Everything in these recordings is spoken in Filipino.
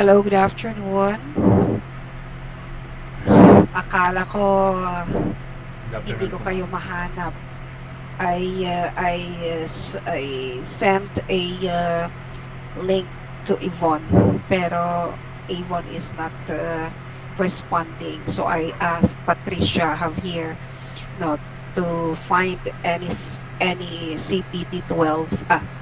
Hello, good afternoon. Akala ko Good hindi afternoon ko po, kayo ma'am. mahanap. I sent a link to Yvonne, pero Yvonne is not responding. So I asked Patricia Javier no to find any CPT 12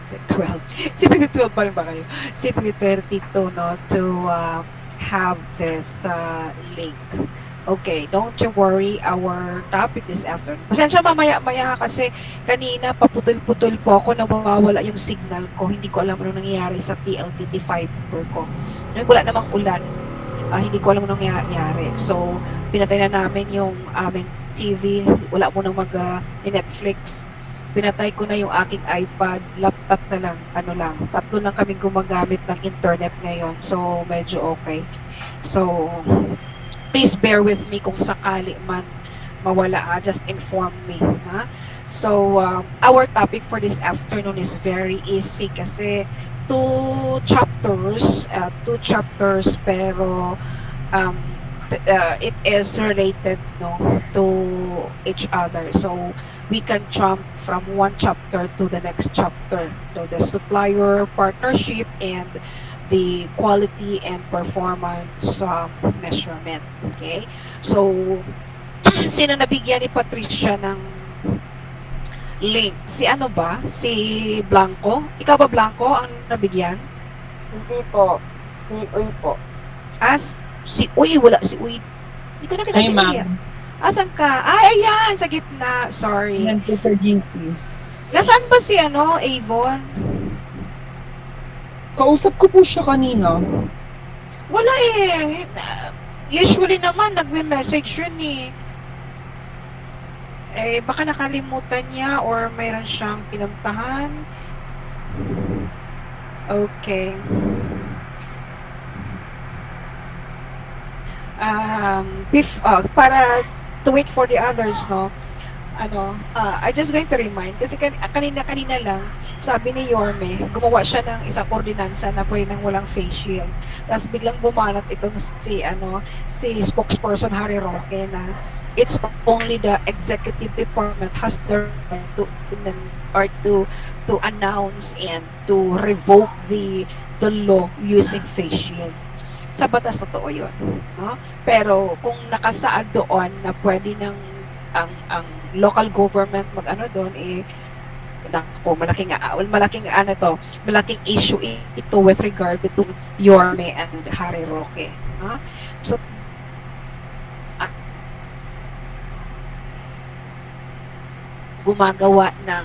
12 CPT 12 pa rin ba kayo? CPT 32 no to have this link. Okay, don't you worry, our topic this afternoon. Pasensya mamaya-maya kasi kanina paputol-putol po ako, nawawala yung signal ko. Hindi ko alam ano nangyayari sa PLDT fiber ko. Wala namang ulan. Hindi ko alam anong nangyari. So, pinatay na namin yung aming TV. Wala mo nang Netflix. Pinatay ko na yung aking iPad. Laptop na lang. Ano lang. Tatlo lang kami gumagamit ng internet ngayon. So, medyo okay. So, please bear with me kung sakali man mawala. Just inform me. Ha? So, our topic for this afternoon is very easy kasi two chapters pero um, it is related no to each other, so we can jump from one chapter to the next chapter, so the supplier partnership and the quality and performance measurement. Okay, so sino nabigyan ni Patricia ng link? Si ano ba, si Blanco? Ikaw ba, Blanco, ang nabigyan? Hindi po. Si Uy po. As si Uy, wala si Uy. Hindi ko nakita Hi, si Uy. ma'am. Asan ka? Ay, ayan, sa gitna. Sorry. Yan po sa GC. Nasaan ba si Avon? Kausap ko po siya kanina. Wala eh. Usually naman, nagme-message yun eh. Eh, baka nakalimutan niya or mayroon siyang pinuntahan. Okay. Para to wait for the others, no? I just going to remind, kasi kanina lang, sabi ni Yorme, gumawa siya ng isang ordinansa na pwede nang walang face shield. Tapos biglang bumanat itong si spokesperson Harry Roque na it's only the executive department has the right or to announce and to revoke the law using face shield. Sa batas totoo yun, no? Pero kung nakasaad doon na pwede nang ang local government mag-ano doon malaking malaking issue ito with regard to Yorme and Harry Roque. So gumagawa ng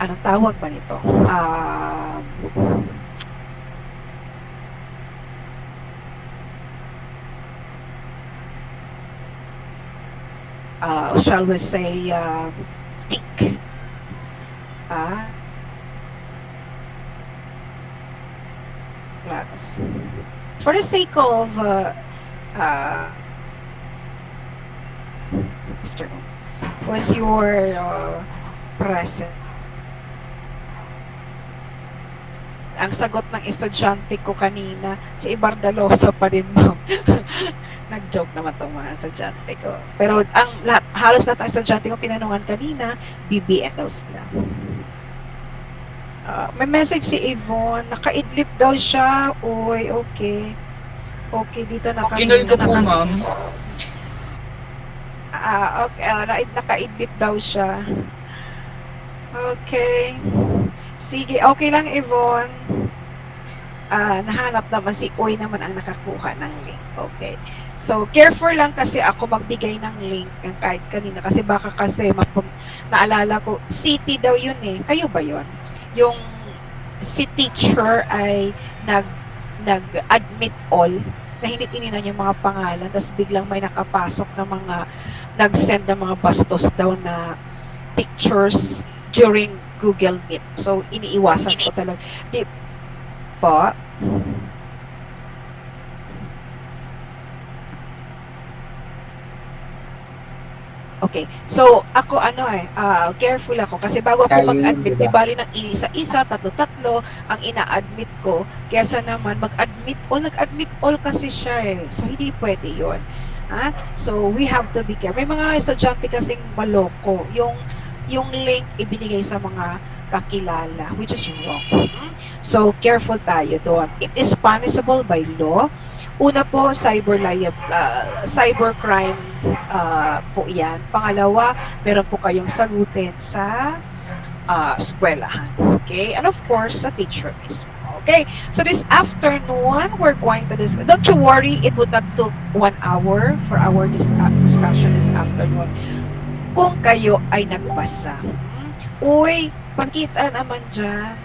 anong tawag ba nito? Shall we say, tick. For the sake of was your present. Ang sagot ng estudyante ko kanina, si Ibardalosa pa din, ma'am. Nag-joke naman itong mga estudyante ko. Pero halos lahat ng estudyante kong tinanungan kanina, BBM daw sila. May message si Yvonne, naka-idlip daw siya. Uy, okay. Okay, dito Kinol ko po, ma'am. Okay, naka-idlip daw siya. Okay. Sige, okay lang, Yvonne. Nahanap naman si Uy naman ang nakakuha ng link. Okay. So, careful lang kasi ako magbigay ng link kahit kanina kasi baka kasi naalala ko, city daw yun eh. Kayo ba yun? Yung si teacher ay nag-admit all na hindi tininan yung mga pangalan tapos biglang may nakapasok na nag-send ng mga bastos daw na pictures during Google Meet. So, iniiwasan ko talaga. Di po? Okay. So, ako careful ako kasi bago ako Kaya yun, mag-admit, di di ba? bali ng isa-isa, tatlo-tatlo ang ina-admit ko, kesa naman mag-admit all, nag-admit all kasi siya eh. So, hindi pwede yun. So, we have to be careful. May mga estudyante kasing maloko. Yung link ibinigay sa mga kakilala, which is wrong. So, careful tayo doon. It is punishable by law. Una po, cybercrime po yan. Pangalawa, meron po kayong sagutin sa eskwelahan. Okay? And of course, sa teacher mismo. Okay? So this afternoon, we're going to discuss. Don't you worry, it would not took 1 hour for our discussion this afternoon. Kung kayo ay nagbasa. Uy, pagkita naman dyan.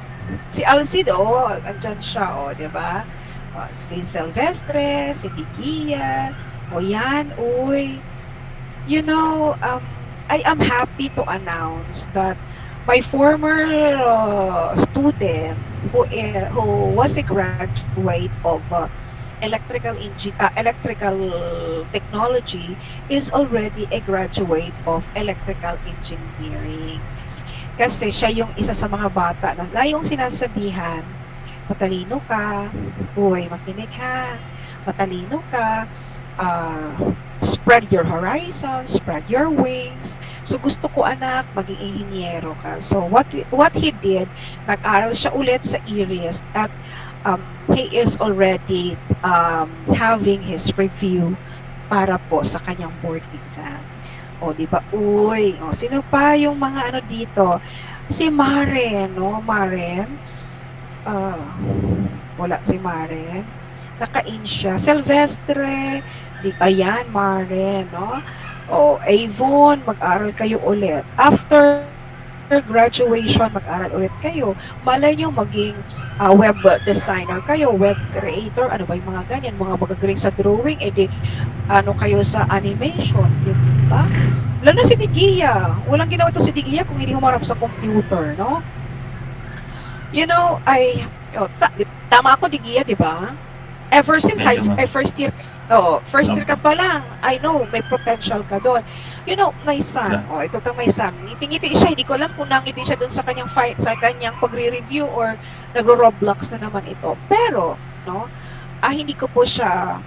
Si Alcid, andyan siya, di ba? Si Silvestre, si Tikia, yan, uy. You know, I am happy to announce that my former student who was a graduate of electrical technology is already a graduate of electrical engineering. Kasi siya yung isa sa mga bata na layong sinasabihan, matalino ka, uy, makinig ha, matalino ka, uh, spread your horizon, spread your wings. So gusto ko anak, maging inhinyero ka. So what he did, nag-aral siya ulit sa IRIS at he is already having his review para po sa kanyang board exam. O, di ba? Uy, sino pa yung mga ano dito? Si Maren, no? Maren. Ah, wala si Maren. Naka-in siya. Silvestre. Ayan, Maren, no? O, Avon, mag-aral kayo ulit. After graduation, mag-aral ulit kayo. Malay nyo maging web designer kayo, web creator, ano ba yung mga ganyan, mga magagaling sa drawing, edi ano kayo sa animation, di ba? Lalo na si Digia. Walang ginawa ito si Digia kung hindi humarap sa computer, no? You know, tama ako Digia, di ba? Ever since high Medyo school, first year, first year ka pa lang, I know, may potential ka doon. You know, my son, ito to my son, ngiti-ngiti siya, hindi ko alam kung nangiti siya doon sa kanyang fight, sa kanyang pagre-review or nagro-Roblox na naman ito. Pero, no, hindi ko po siya,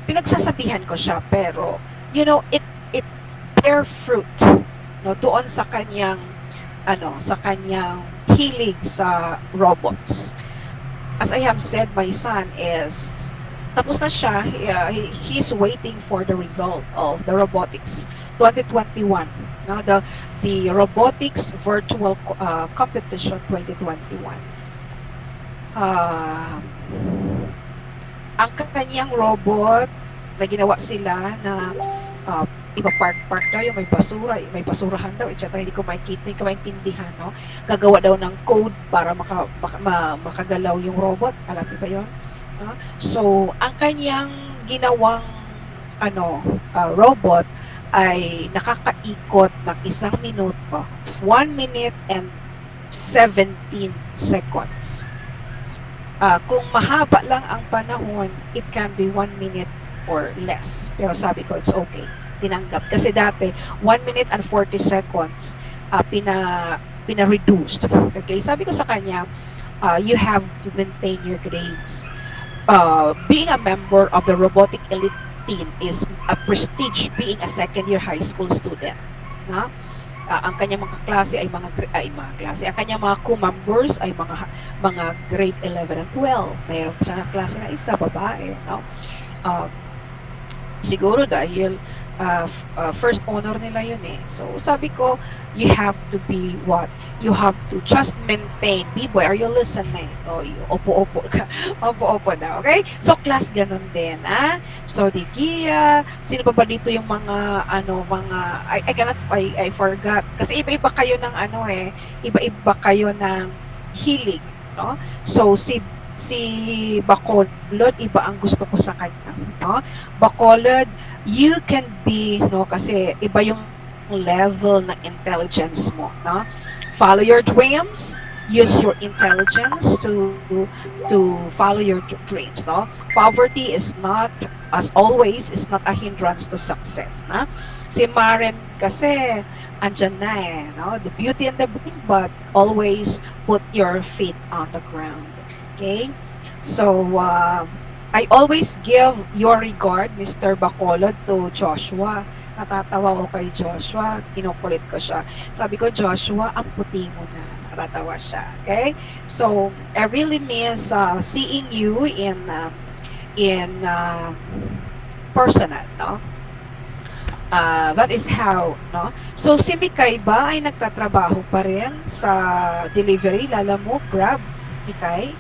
pinagsasabihan ko siya, pero, you know, it bear fruit, no, doon sa kanyang, sa kanyang hilig sa robots. As I have said, my son is tapos na siya. He's waiting for the result of the robotics 2021. No, the robotics virtual competition 2021. Ang kanyang robot na ginawa sila na ipa-park daw yung may basurahan daw, etc. Hindi ko maintindihan, no? Gagawa daw ng code para makagalaw yung robot. Alam niyo ba yun? No? So, ang kanyang ginawang robot ay nakakaikot ng 1 minuto, 1 minute and 17 seconds. Kung mahaba lang ang panahon, it can be 1 minute or less. Pero sabi ko, it's okay. Tinanggap. Kasi dati, 1 minute and 40 seconds pina-reduced. Okay? Sabi ko sa kanya, you have to maintain your grades. Being a member of the robotic elite team is a prestige being a second-year high school student. Na? Ang kanyang mga klase ay ang kanyang mga co-members ay mga grade 11 and 12. Mayroon siya na klase na isa, babae. No? Siguro dahil first honor nila yun eh. So, sabi ko, you have to be what? You have to just maintain. B-boy, are you listening? Opo-opo ka. Opo-opo na, okay? So, class ganun din, So, di Gia, sino ba dito yung mga, I forgot. Kasi iba-iba kayo ng iba-iba kayo ng hilig, no? So, si Bacolod, iba ang gusto ko sa kanya, no? Bacolod, you can be, no, kasi iba yung level ng intelligence mo, no? Follow your dreams, use your intelligence to follow your dreams, no? Poverty is not, as always, is not a hindrance to success, na? Si Maren kasi andyan na no? The beauty and the brain, but always put your feet on the ground. Okay? So, I always give your regard, Mr. Bacolod, to Joshua. Natatawa ko kay Joshua, kinukulit ko siya. Sabi ko, Joshua, ang puti mo na. Natatawa siya. Okay? So, I really miss seeing you in personal, no? That is how, no? So, si Mikay ba ay nagtatrabaho pa rin sa delivery? Lala mo, Grab, Mikay?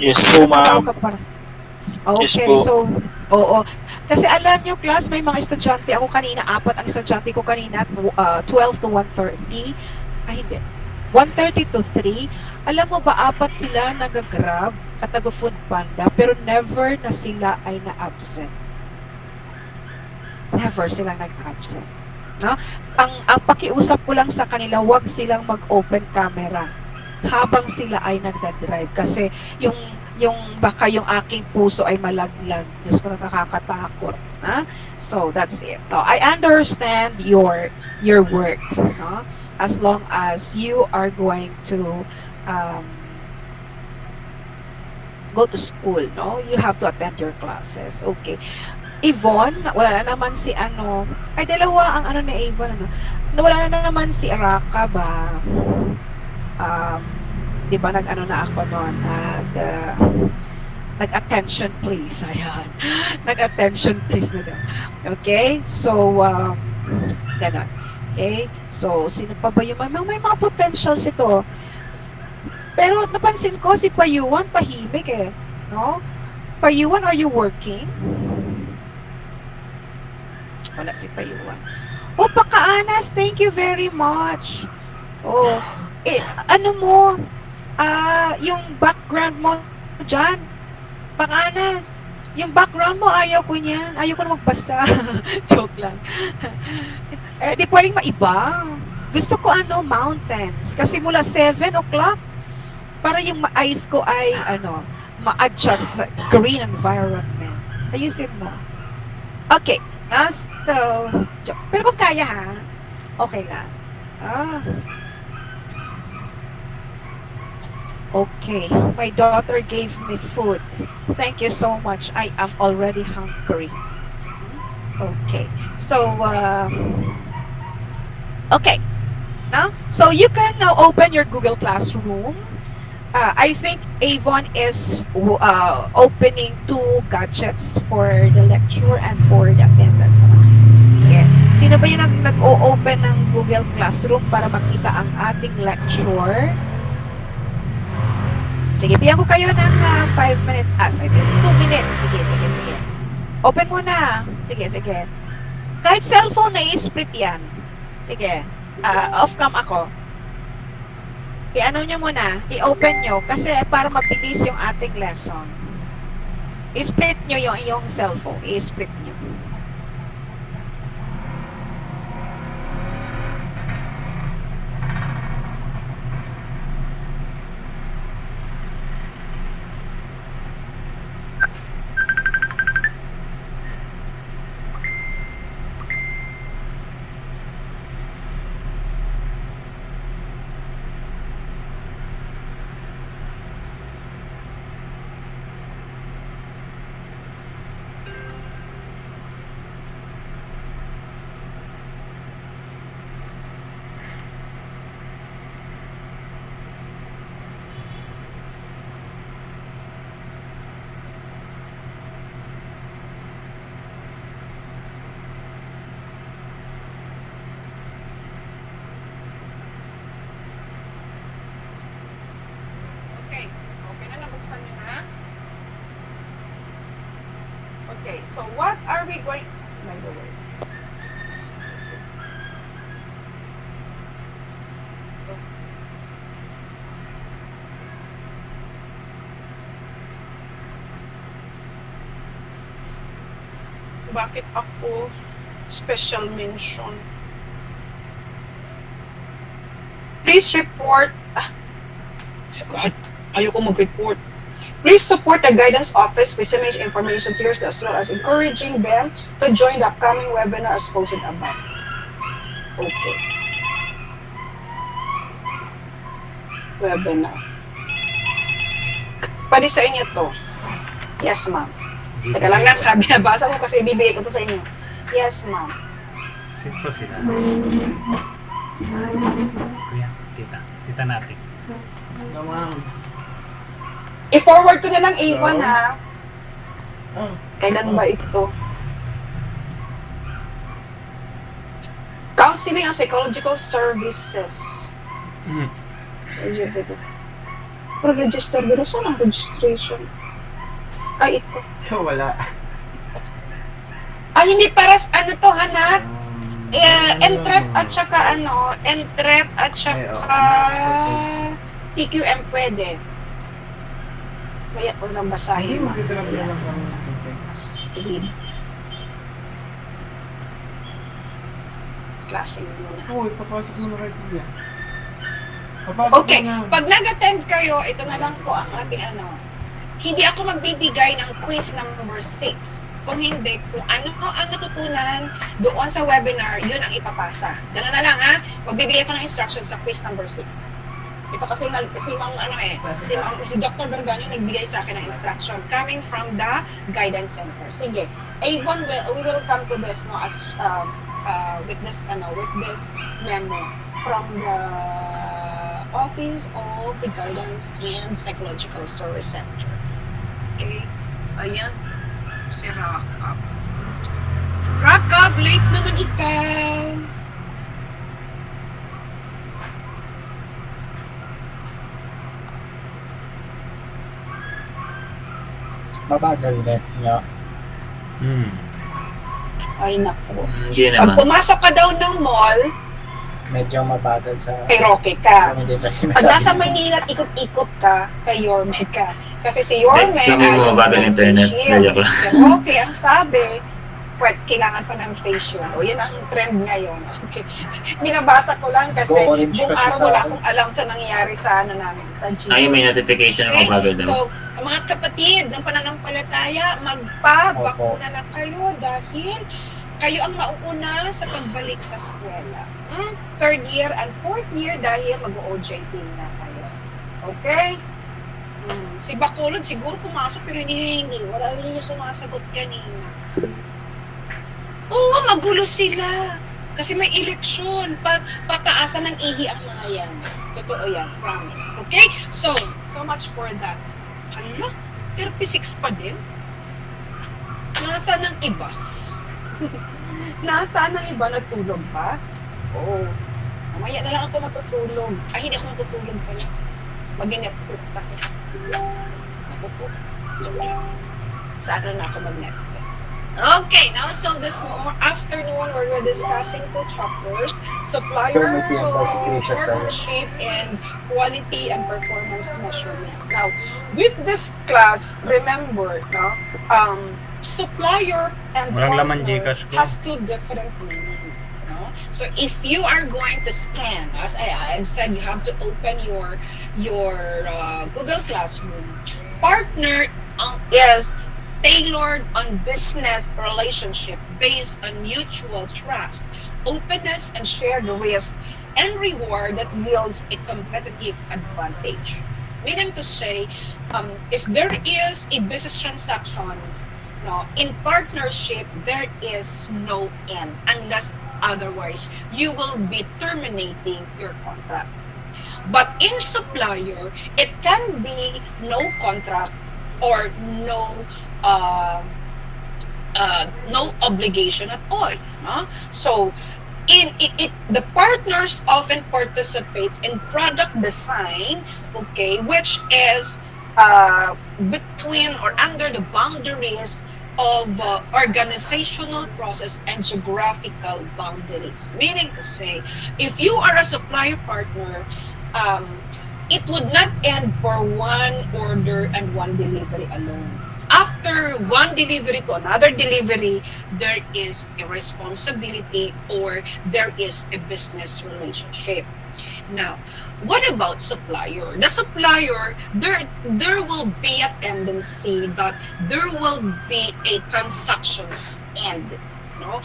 Yes po, Nagtatrabaho ma'am. ka pa rin? Yes Okay, po. so, oo. Kasi alam nyo, class, may mga estudyante ako kanina, apat ang estudyante ko kanina, 12 to 1:30. Ay, hindi. 1:30 to 3. Alam mo ba, apat sila nag-grab at nag-food panda, pero never na sila ay na-absent. Never silang nag-absent. No? Ang pakiusap ko lang sa kanila, wag silang mag-open camera habang sila ay nagda-drive kasi yung yung baka yung aking puso ay malaglag. Diyos ko, nakakatakot. Ha? So, that's it. No? I understand your work. No? As long as you are going to um, go to school, no? You have to attend your classes. Okay. Yvonne, wala na naman si ano, ay dalawa ang ano ni Yvonne, ano. Wala na naman si Araka ba? Um, di ba nag-ano na ako noon, nag-attention please, ayan. Nag-attention please na daw. Okay? So, ganon. Okay? So, sino pa ba yung may mga potentials ito? Pero napansin ko si Payuan tahimik eh. No? Payuan, are you working? Wala si Payuan. Oh, Pakaanas, thank you very much. Oh, ano mo, yung background mo dyan, Pakaanas, yung background mo, ayaw ko niyan. Ayaw ko na magbasa. Joke lang. Di pwedeng maiba. Gusto ko mountains. Kasi mula 7 o'clock, para yung eyes ko ay, ma-adjust sa green environment. Ayusin mo. Okay. So, pero kung kaya ha, okay lang. Okay. My daughter gave me food. Thank you so much. I am already hungry. Okay. So, okay. Now, so you can now open your Google Classroom. I think Avon is opening two gadgets for the lecture and for the attendance. Sige. Sino ba yung nag-o-open ng Google Classroom para makita ang ating lecture? Sige, bigyan ko kayo ng 5 minutes, 5 minutes, 2 minutes. Sige. Open muna. Sige. Kahit cellphone na i-split yan. Sige. Off-cam ako. I-ano nyo muna, i-open nyo kasi para mabilis yung ating lesson. I-split nyo yung iyong cellphone. I-split nyo. Okay na, nabuksan nyo na. Okay, so what are we going... By the way. Bakit ako special mention? Please report. God, ayoko mag-report. Please support the guidance office with sending information to yours as well as encouraging them to join the upcoming webinar as posted above. Okay. Webinar. Pwede sa inyo to. Yes, ma'am. Teka lang lang, binabasa ko kasi ibibigay ko to sa inyo. Yes, ma'am. Sino sila? Kuya, kita natin. I-forward ko na lang Avon ha. Kailan ba ito? Counseling and Psychological Services. Pero register, pero saan ang registration? Ay, ito. Wala. Ay, hindi para ano to, anak? Entrep at saka Entrep at saka TQM pwede. Kaya ko nang basahin mo. Klaseng muna. Oo, papasok mo na kay Kuya. Okay, pag nag-attend kayo, ito na lang po ang ating hindi ako magbibigay ng quiz number 6. Kung hindi, kung ano ang natutunan doon sa webinar, yun ang ipapasa. Gano'n na lang ha. Magbibigay ko ng instructions sa quiz number 6. Ito kasi si Dr. Berganyo nagbigay sa akin ng instruction coming from the guidance center. Sige, Avon, we will come to this as with this memo from the Office of the Guidance and Psychological Service Center. Okay, ayan, si Rakab. Rakab, late naman ikaw. Mabagal net niya. Ay, naku. Hindi Pag naman. pumasok ka daw ng mall, Medyo mabagal sa... kay Roque ka. Hindi kasi Pag nasa Maynila at ikot-ikot ka, kay Yorme ka. Kasi si Yorme, Sabi mo, mabagal internet. Joke lang. Si Roque, ang sabi, kailangan pa ng face shield. O, yan ang trend ngayon. Okay. Binabasa ko lang kasi Orange buong kasi araw sa wala akin. akong alam sa nangyayari sa namin, sa GC. Ay, may notification ako bagal daw. So, mga kapatid ng pananampalataya, magpabakuna na kayo dahil kayo ang mauuna sa pagbalik sa eskwela. Third year and fourth year dahil mag-OJT na kayo. Okay? Si Bacolod siguro pumasok pero hindi. Wala rin niya sumasagot kanina. Oo, magulo sila. Kasi may eleksyon. Pataasan ng ihi ang mga yan. Totoo yan, promise. Okay? So much for that. Hala, 36 pa din. Nasaan ang iba? Nasaan ang iba? Nagtulog ba? Oo. Mamaya na lang ako matutulog. Ay, hindi ako matutulog pala. Mag-Netflix ako. Ako po. Sana na ako mag-Netflix. Okay, now so this afternoon we're discussing two chapters, supplier partnership and quality and performance measurement. Now, with this class, remember, supplier and Walang laman partner Gcash ko. has two different meanings. So if you are going to scan, as I've said, you have to open your Google Classroom. Partner is tailored on business relationship based on mutual trust, openness, and shared risk and reward that yields a competitive advantage. Meaning to say, if there is a business transactions, in partnership, there is no end unless otherwise you will be terminating your contract. But in supplier, it can be no contract or no obligation at all. So the partners often participate in product design, okay, which is between or under the boundaries of organizational process and geographical boundaries. Meaning to say, if you are a supplier partner, it would not end for one order and one delivery alone. After one delivery to another delivery, there is a responsibility or there is a business relationship. Now, what about supplier? The supplier, there will be a tendency that there will be a transactions end, no?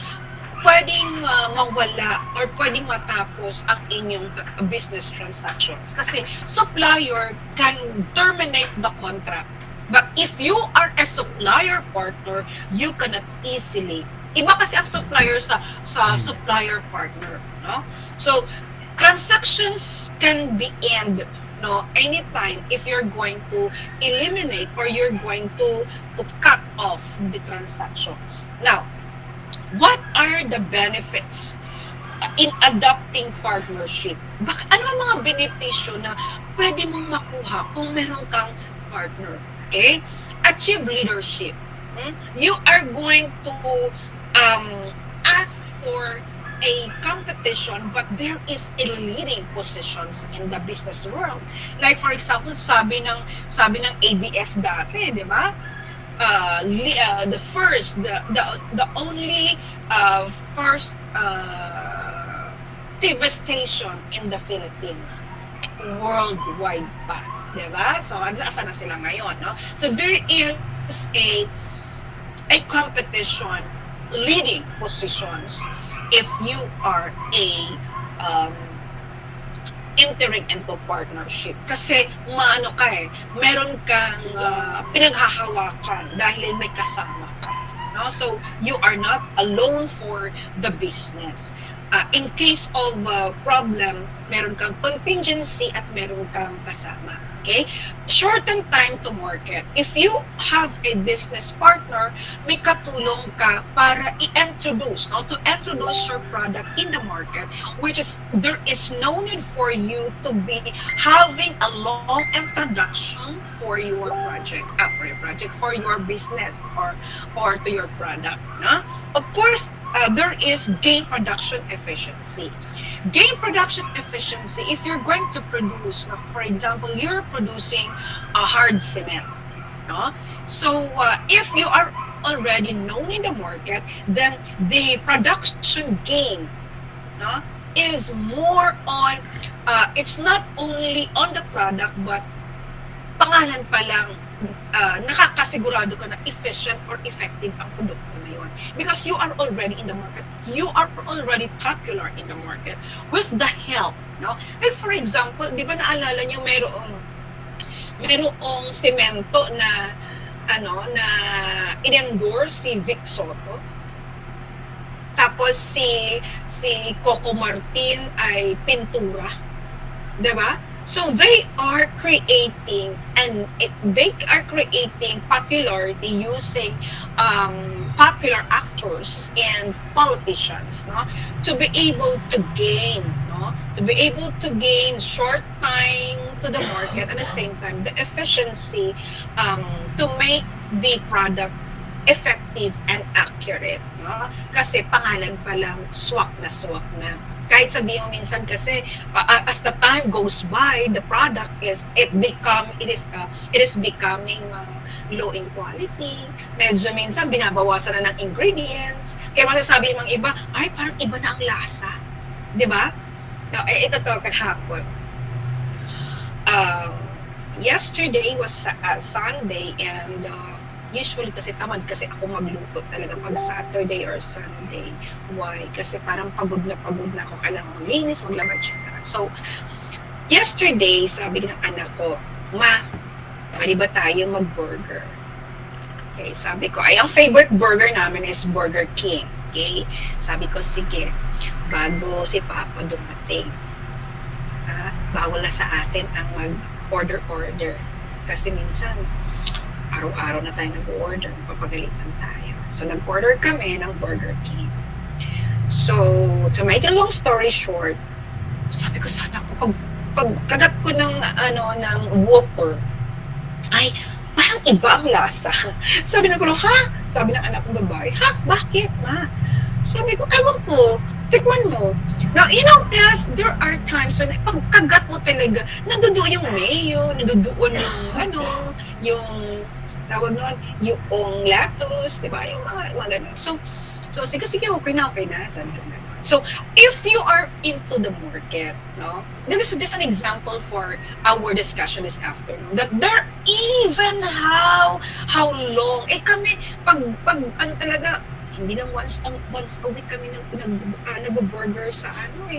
Pwedeng mawala or pwedeng matapos ang inyong business transactions kasi supplier can terminate the contract. But if you are a supplier partner, you cannot easily. Iba kasi ang supplier sa supplier partner, no? So transactions can be end, no, anytime if you're going to eliminate or you're going to cut off the transactions. Now, what are the benefits in adopting partnership? Ano ang mga benepisyo na pwede mong makuha kung meron kang partner? Okay? Achieve leadership. You are going to ask for a competition, but there is a leading positions in the business world. Like for example, sabi ng ABS dati, di ba? The only first TV station in the Philippines, worldwide pa, di ba? So asa na sila ngayon, no? So there is a competition, leading positions if you are entering into partnership. Kasi maano ka meron kang pinaghahawakan dahil may kasama ka. No? So you are not alone for the business. In case of problem, meron kang contingency at meron kang kasama. Okay? Shorten time to market. If you have a business partner, may katulong ka para i-introduce, no, to introduce your product in the market, which is, there is no need for you to be having a long introduction for your project, for your business, or to your product. No? Of course, there is gain production efficiency. Gain production efficiency if you're going to produce, for example, you're producing a hard cement, no? So if you are already known in the market, then the production gain, no, is more on it's not only on the product but pangalan pa lang nakakasigurado ka na efficient or effective ang produkto na yun. Because you are already in the market. You are already popular in the market with the help. No? Like for example, di ba naalala niyo mayroong semento na na in-endorse si Vic Soto. Tapos si Coco Martin ay pintura. Di ba? So they are creating popularity using popular actors and politicians, no, to be able to gain short time to the market, at the same time the efficiency to make the product effective and accurate, no? Kasi pangalan pa lang swak na. Kahit sabihin mo minsan kasi as the time goes by, the product is becoming low in quality. Medyo minsan binabawasan na ng ingredients. Kaya masasabi mga iba, ay parang iba na ang lasa. 'Di ba? Now, ito to kahapon. Yesterday was Sunday, and usually kasi tamad kasi ako magluto talaga pag Saturday or Sunday. Why? Kasi parang pagod na ako, kailangan maglinis, maglaba, etc. So, yesterday, sabi ng anak ko, Ma, mali ba tayo mag-burger? Okay, sabi ko, ang favorite burger namin is Burger King. Okay? Sabi ko, sige, bago si Papa dumating, bawal na sa atin ang mag-order. Kasi minsan, araw-araw na tayo nag-order, papagalitan tayo. So, nag-order kami ng Burger King. So, to make a long story short, sabi ko sana ko, pagkagat ko ng Whopper, ay, parang iba ang lasa. Sabi na ko, ha? Sabi ng anak kong babae, ha? Bakit, Ma? Sabi ko, ewan ko, tikman mo. Now, plus, there are times when pagkagat mo talaga, naduduo yung mayo, naduduo yung tawag nun, yung lettuce, di ba? Yung mga ganun. So sige, okay na, sabi ko ganun. So if you are into the market, no, this is just an example for our discussion this afternoon. That there even how long kami pag talaga hindi lang once a week kami nag-burger sa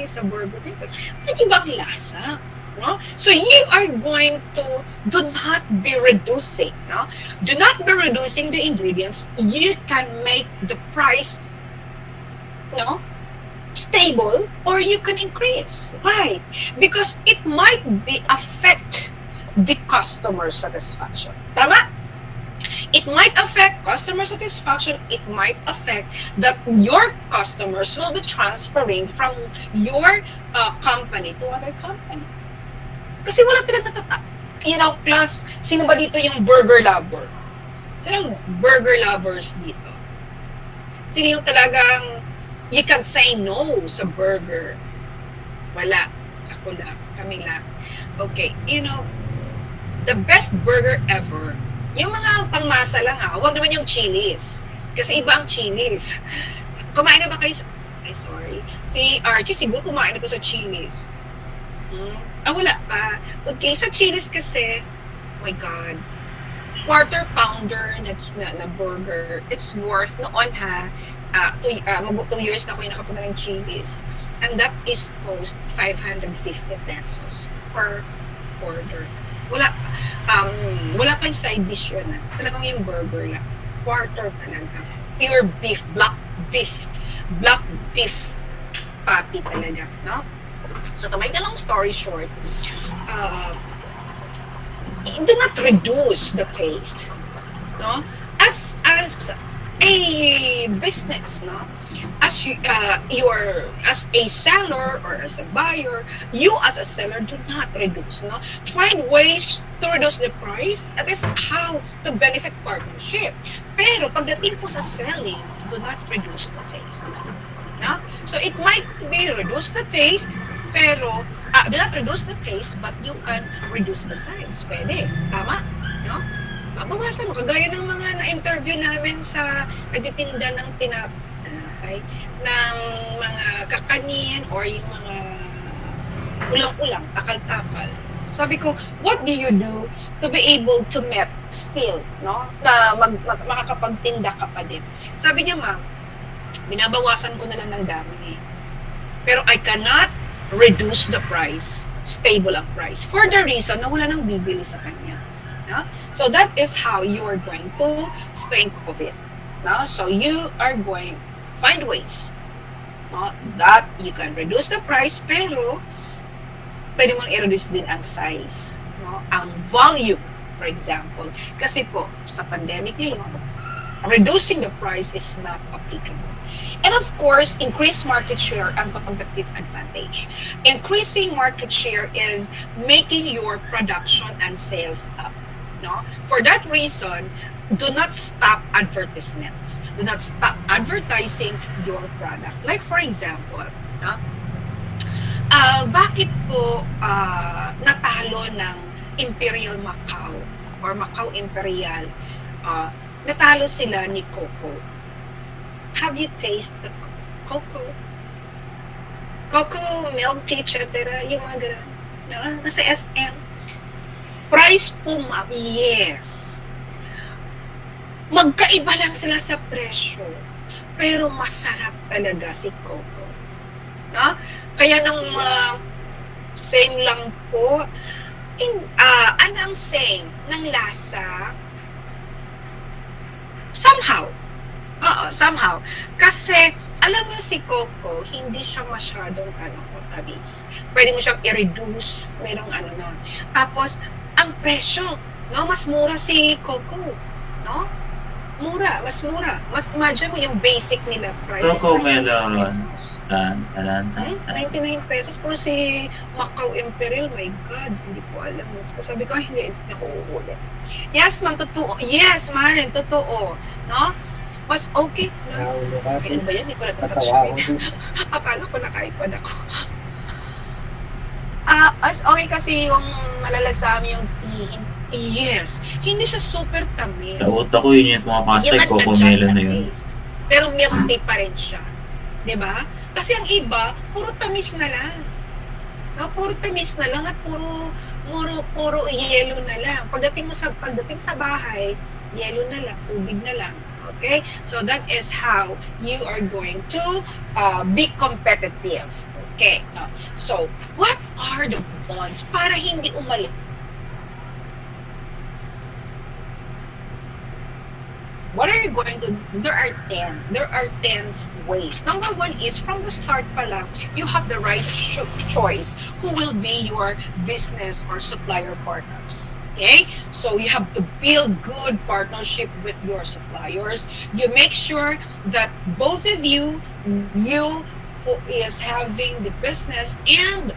sa burger dito. May ibang lasa. No? So you are going to do not be reducing, no? Do not be reducing the ingredients. You can make the price, no, stable, or you can increase. Why? Because it might be affect the customer satisfaction. Tama? It might affect customer satisfaction. It might affect that your customers will be transferring from your company to other company. Kasi wala talaga class, sino ba dito yung burger lover? Sino yung burger lovers dito? Sino yung talagang you can say no sa burger? Wala. Ako lang. Kami lang. Okay. The best burger ever, yung mga pangmasa lang huwag naman yung chilies. Kasi iba ang chilies. Kumain na ba kayo sorry. Si Archie siguro kumain na to sa chilies. Wala pa. Okay, sa chilies kasi, oh my God, quarter pounder na burger, it's worth noon 2 years na ako yung nakapunta ng chilies. And that is cost 550 pesos per order. Wala pa yung side dish yun Talagang yung burger lang. Quarter talaga. Pure beef, black beef patty talaga, no? So to make a long story short, do not reduce the taste, no? As a business, no? As as a seller or as a buyer, you as a seller do not reduce, no? Find ways to reduce the price. That is how to benefit partnership. Pero pagdating po sa selling, do not reduce the taste, no? So it might be reduce the taste, pero do not reduce the taste, but you can reduce the size. Pwede, tama, no? Bawasan mo, kagaya ng mga na-interview namin sa nagtitinda ng tinapay, ng mga kakanin or yung mga ulang-ulang, takal-takal. Sabi ko, what do you do to be able to meet still, no? Na makakapagtinda ka pa din. Sabi niya, ma'am, binabawasan ko na lang ng dami. Pero I cannot reduce the price, stable ang price, for the reason na wala nang bibili sa kanya. No? So that is how you are going to think of it. No? So you are going to find ways, no, that you can reduce the price, pero pwede mong i-reduce din ang size, no? Ang volume, for example. Kasi po, sa pandemic ngayon, reducing the price is not applicable. And of course, increase market share and competitive advantage. Increasing market share is making your production and sales up. No? For that reason, do not stop advertisements. Do not stop advertising your product. Like for example, no? Bakit po natalo ng Imperial Macau or Macau Imperial? Natalo sila ni Coco. Have you tasted the cocoa? Cocoa, milk tea, etc. Yung mga ganun. No? Nasa SM. Price po, ma'am. Yes. Magkaiba lang sila sa presyo. Pero masarap talaga si Coco. No? Kaya nung same lang po, anong same ng lasa? Somehow. Kasi, alam mo si Coco, hindi siya masyadong matamis. Pwede mo siyang i-reduce, merong nun. Tapos, ang presyo, no? Mas mura si Coco, no? Mas mura. Mas imagine mo yung basic nila price. Coco melon. 99 pesos. Pero si Macau Imperial, my God, hindi ko alam. So, sabi ko, hindi ako uulit. Yes, ma'am, totoo. Yes, Maren, totoo. No? Mas okay. Naulo ka, Kailan ba yan? Hindi ko Natawa na-touch ako screen. dun. Akala ko naka-iPad ako. As okay kasi yung malalasami yung tea. Yes. Hindi siya super tamis. Sa utak ko yun yung pumapasok, You can Coco adjust melon the na yun. taste. Pero milk tea pa rin siya. 'Di ba? Kasi ang iba, puro tamis na lang. No? Puro tamis na lang at puro yelo na lang. Pagdating sa bahay, yelo na lang, tubig na lang. Okay? So that is how you are going to be competitive. Okay. No? So, what are the bonds para hindi umalis? What are you going to do? There are 10. There are 10 ways. Number one is from the start pa lang, you have the right choice who will be your business or supplier partners. Okay? So you have to build good partnership with your suppliers. You make sure that both of you who is having the business and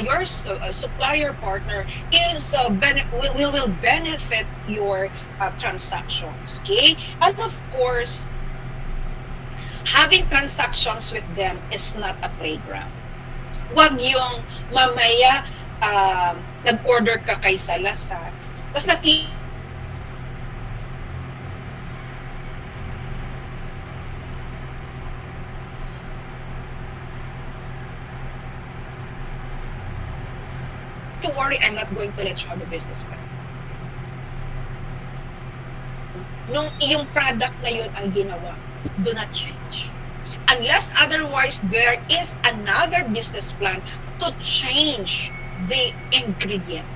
your supplier partner is will benefit your transactions. Okay, and of course, having transactions with them is not a playground. Wag yung mamaya nag-order ka kay Salazar, tapos don't worry, I'm not going to let you have the business plan. Nung iyong product na yun ang ginawa, do not change. Unless otherwise, there is another business plan to change the ingredient.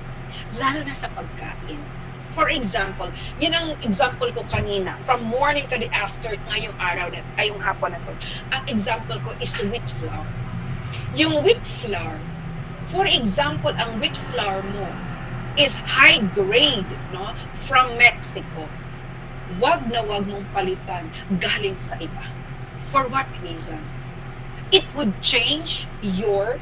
Lalo na sa pagkain. For example, yun ang example ko kanina, from morning to the after, ngayong araw na, ngayong hapon na to. Ang example ko is wheat flour. Yung wheat flour, for example, ang wheat flour mo is high grade, no, from Mexico. Wag na wag mong palitan galing sa iba. For what reason? It would change your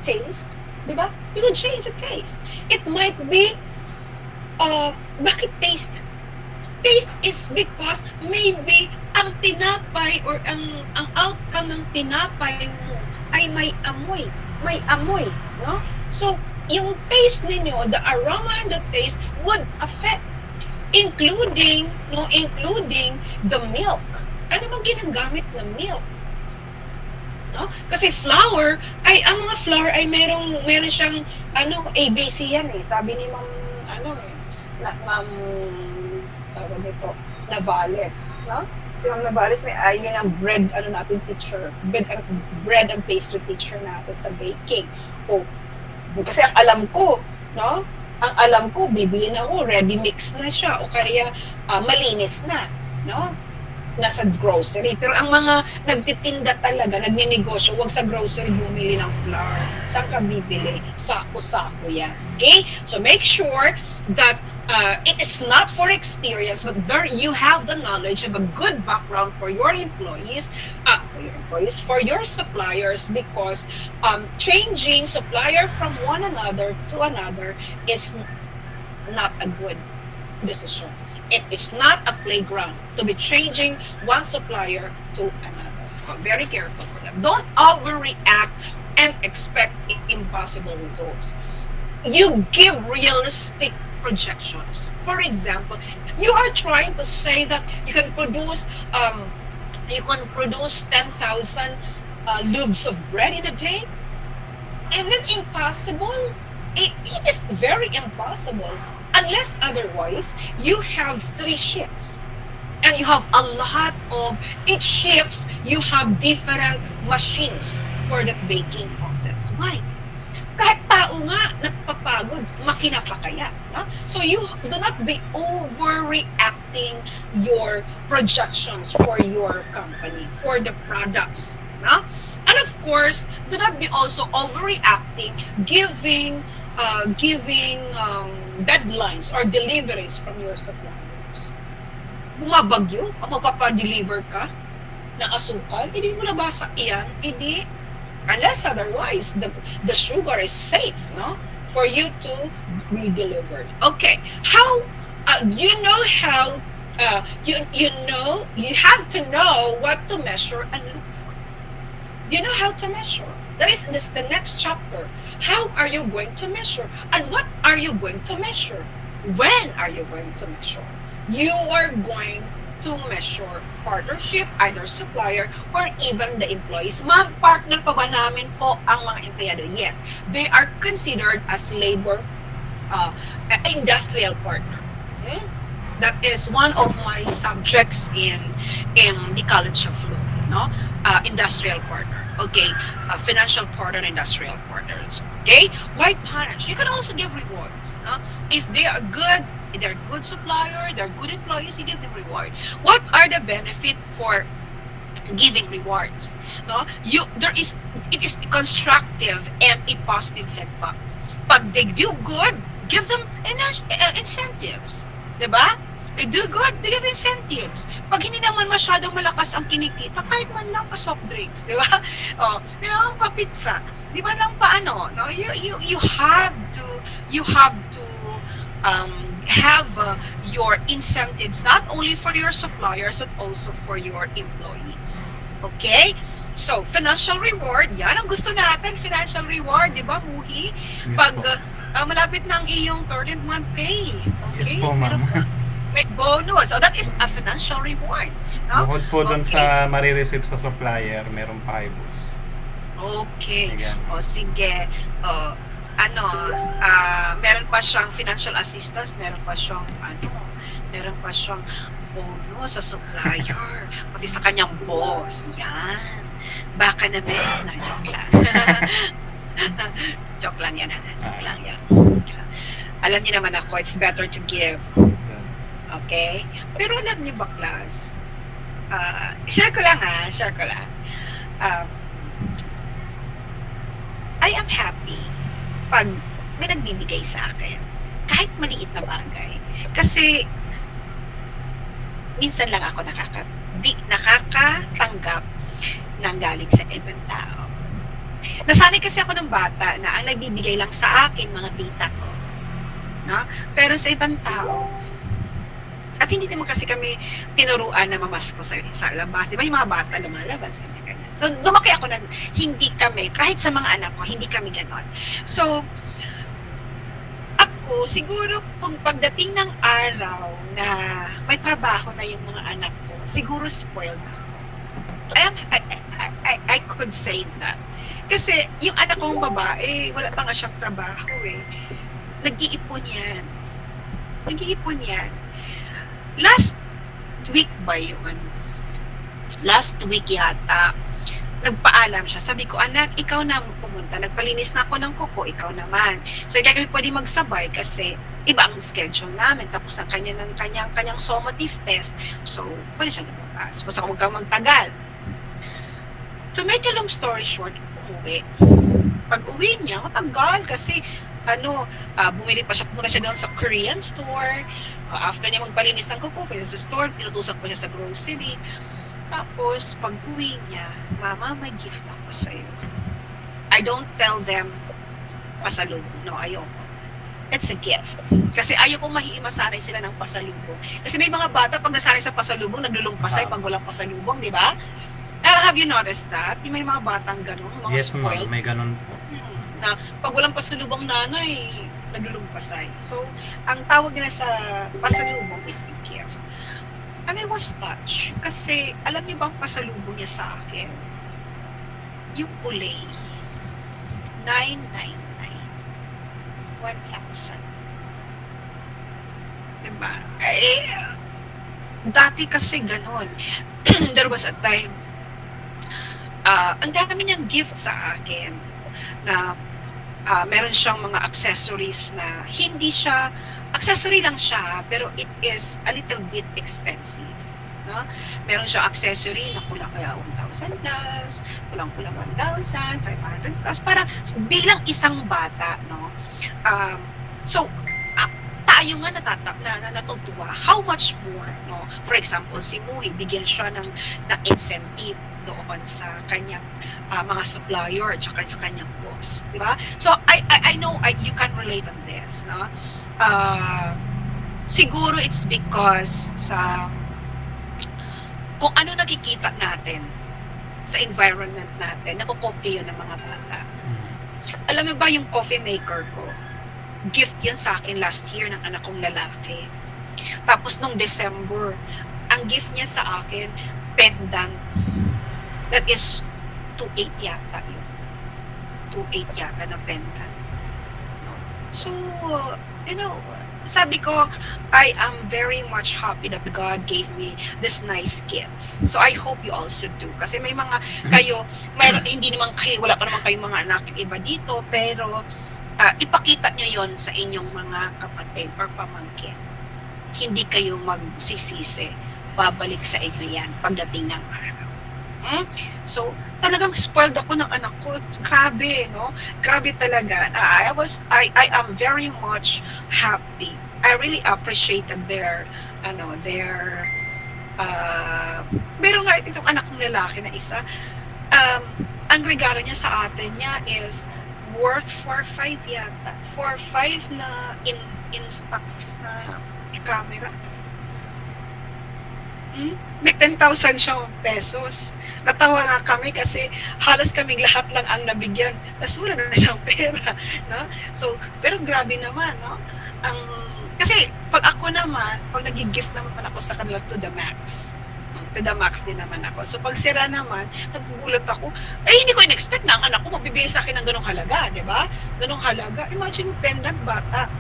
taste, di ba? It would change the taste. It might be, bakit taste? Taste is because maybe ang tinapay or ang outcome ng tinapay mo ay may amoy. May amoy, no? So, yung taste ninyo, the aroma and the taste would affect, including the milk. Ano bang ginagamit na milk? No? Kasi flour, ang mga flour ay meron siyang, ABC yan eh. Sabi ni Ma'am, Ma'am, tawag nito, Navales, no? Si Ma'am Navales, yun ang bread, teacher. Bread and pastry teacher natin sa baking. Kasi ang alam ko, no? Ang alam ko, bibili na ako, ready mix na siya, o kaya malinis na, no? Nasa grocery. Pero ang mga nagtitinda talaga, nagninegosyo, wag sa grocery bumili ng flour. Saan ka bibili? Sako-sako yan. Okay? So make sure that it is not for experience, but there you have the knowledge of a good background for your employees, for your suppliers, because changing supplier from one another to another is not a good decision. It is not a playground to be changing one supplier to another. So very careful for that. Don't overreact and expect impossible results. You give realistic projections. For example, you are trying to say that you can produce 10,000 loaves of bread in a day. Is it impossible? It is very impossible. Unless otherwise, you have 3 shifts. And you have a lot of, each shifts, you have different machines for that baking process. Why? Kahit tao nga, napapagod, makina pa kaya. No? So you do not be overreacting your projections for your company, for the products. No? And of course, do not be also overreacting, giving deadlines or deliveries from your suppliers. Bumabagyo, magpapadeliver ka ng asukal, hindi mo nabasa iyan, hindi. Unless otherwise, the sugar is safe, no? For you to be delivered. Okay, how, you have to know what to measure and look for. You know how to measure. That is the next chapter. How are you going to measure? And what are you going to measure? When are you going to measure? You are going to measure partnership, either supplier, or even the employees. Ma'am, partner pa ba namin po ang mga empleyado? Yes. They are considered as labor uh, industrial partner. Okay? That is one of my subjects in the College of Law, no? Industrial partner. Okay, financial partner, industrial partners. Okay, why punish? You can also give rewards. No? If they are good, they're good supplier, they're good employees, you give them reward. What are the benefit for giving rewards? No, it is constructive and a positive feedback. Pag they do good, give them incentives, 'di ba? They do good, they give incentives. Pag hindi naman masyadong malakas ang kinikita, kahit man lang pa soft drinks, 'di ba? Oh, pa pizza. Di ba lang paano, no? You have to have your incentives not only for your suppliers but also for your employees. Okay? So, financial reward, yan ang gusto natin, financial reward, di ba, Muhi? Yes Pag po. malapit na ang iyong 13th month pay, okay? Yes po, ma'am. May bonus. So, that is a financial reward. No? Bukod po doon Okay. sa marireceive sa supplier, meron pa kayo, boss. Okay. Ayan. O sige. O, meron pa siyang financial assistance, meron pa siyang bonus sa supplier, pati sa kanyang boss. Yan. Baka naman. Na, joke lang. Joke lang yan. Joke lang yan. Alam niyo naman ako, it's better to give. Okay? Pero alam niyo ba, class? Share ko lang. I am happy pag may nagbibigay sa akin. Kahit maliit na bagay. Kasi, minsan lang ako nakakatanggap ng galing sa ibang tao. Nasanay kasi ako ng bata na ang nagbibigay lang sa akin, mga tita ko. No? Pero sa ibang tao, at hindi naman kasi kami tinuruan na mamasko sa labas. Di ba yung mga bata lumalabas? Ganyan. So, lumaki ako na hindi kami, kahit sa mga anak ko, hindi kami ganon. So, ako, siguro kung pagdating ng araw na may trabaho na yung mga anak ko, siguro spoiled ako. I could say that. Kasi yung anak kong babae, wala pa nga siyang trabaho eh. Nag-iipon yan. Last week ba yun? Last week yata, nagpaalam siya. Sabi ko, anak, ikaw na pumunta. Nagpalinis na ako ng kuko, ikaw naman. So, hindi kami pwede magsabay kasi iba ang schedule namin. Tapos ang kanyang summative test. So, pwede siya lumabas. Basta huwag kang magtagal. To make a long story short, umuwi. Pag uwi niya, matagal kasi pumunta siya doon sa Korean store. After niya magpalinis ng kuko, pwede sa store, tinutusok pa siya sa grocery. Tapos, pag uwi niya, Mama, may gift ako sa'yo. I don't tell them pasalubong. No, ayoko. It's a gift. Kasi ayoko masanay sila ng pasalubong. Kasi may mga bata, pag nasanay sa pasalubong, naglulumpasay pag walang pasalubong, di ba? Have you noticed that? May mga batang ganun, mga Yes, spoiled. ma'am. May ganun po. Na pag walang pasalubong nanay, naglulumpasay. So, ang tawag nila sa pasalubong is a gift. And I was touched. Kasi, alam niyo bang pasalubong niya sa akin? Yung ulay. 999. 1,000. Diba? Dati kasi ganun. There was a time, ang dami niyang gift sa akin na meron siyang mga accessories na hindi siya accessory lang siya, pero it is a little bit expensive. No? Meron siyang accessory na kulang kaya 1,000 plus, kulang 1,000, 500 plus, para bilang isang bata. No? So, tayo nga natutuwa. How much more? No? For example, si Mui, bigyan siya ng incentive doon sa kanyang mga supplier at sa kanyang boss. Diba? So, I know you can relate on this. No? Siguro it's because kung ano nakikita natin sa environment natin, nakukopya yun ng mga bata. Alam mo ba yung coffee maker ko? Gift yan sa akin last year ng anak kong lalaki. Tapos nung December, ang gift niya sa akin, pendant. That is 2.8 yata yun. 2.8 yata na pendant. No? So, you know, sabi ko, I am very much happy that God gave me this nice gifts. So I hope you also do. Kasi may mga kayo, hindi naman kayo, wala pa naman kayong mga anak iba dito, pero ipakita nyo yon sa inyong mga kapatid or pamangkin. Hindi kayo magsisisi. Babalik sa inyo yan pagdating ng araw. So, talagang spoiled ako ng anak ko. Grabe, no? Grabe talaga. I am very much happy. I really appreciated their meron nga itong anak kong lalaki na isa, ang regalo niya sa atin niya is worth 4.5 yata. 4.5 na in stocks na camera. May 10,000 siya pesos. Natawa nga kami kasi halos kaming lahat lang ang nabigyan. Tapos wala na siyang pera. No? So, pero grabe naman, no? Kasi pag ako naman, pag nag-gift naman ako sa kanila to the max. To the max din naman ako. So pag sila naman, nagugulat ako, hindi ko in-expect na ang anak ko magbibigay sa akin ng ganong halaga, di ba? Ganong halaga. Imagine yung pendant, bata.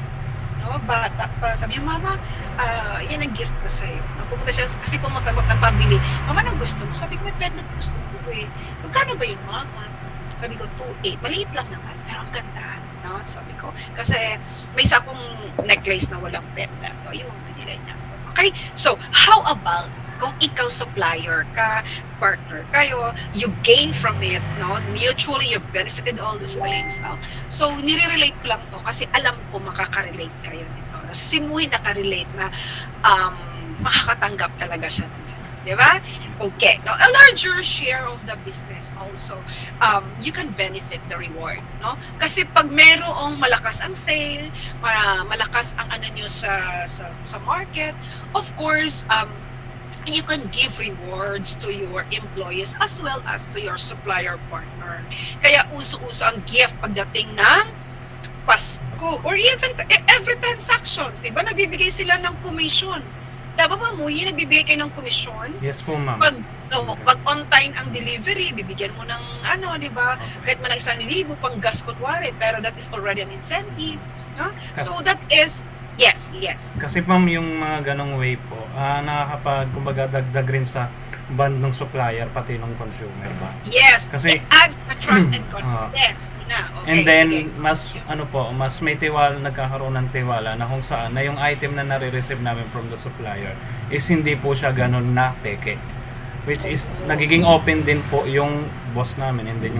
No? Bata pa. Sabi niya, Mama, yan ang gift ko sa'yo. Pumunta siya, kasi pumunta ko nagpabili. Mama, anong gusto mo? Sabi ko, may pendant gusto ko eh. Magkano ba yun, Mama? Sabi ko, 2.8. Maliit lang naman, pero ang ganda. No? Sabi ko, kasi may isa akong necklace na walang pendant. O, yung pinila niya. Okay? So, how about kung ikaw supplier ka, partner kayo, you gain from it, no? Mutually, you benefited all those things, no? So, nire-relate ko lang to kasi alam ko makaka-relate kayo nito. Si Muhi naka-relate na makakatanggap talaga siya ng ganun. Di ba? Okay. Now, a larger share of the business also, you can benefit the reward, no? Kasi pag merong malakas ang sale, malakas ang ano nyo sa market, of course, you can give rewards to your employees as well as to your supplier partner. Kaya uso-uso ang gift pagdating ng Pasko or even every transactions, di ba? Nagbibigay sila ng commission. Tama ba mo, nagbibigay kayo ng commission? Yes po, ma'am. Pag on time ang delivery, bibigyan mo ng ano, di ba? Kahit man 1,000 pang gas kunwari, pero that is already an incentive. No? So that is yes. Kasi ma'am, yung mga ganong way po, kumbaga dagdag rin sa band ng supplier pati ng consumer ba? Yes, kasi it adds the trust and confidence. Okay, and then sige. mas may nagkakaroon ng tiwala na kung saan na yung item na nare-receive namin from the supplier is hindi po siya ganon na peke. Which is nagiging open din po yung boss namin, and then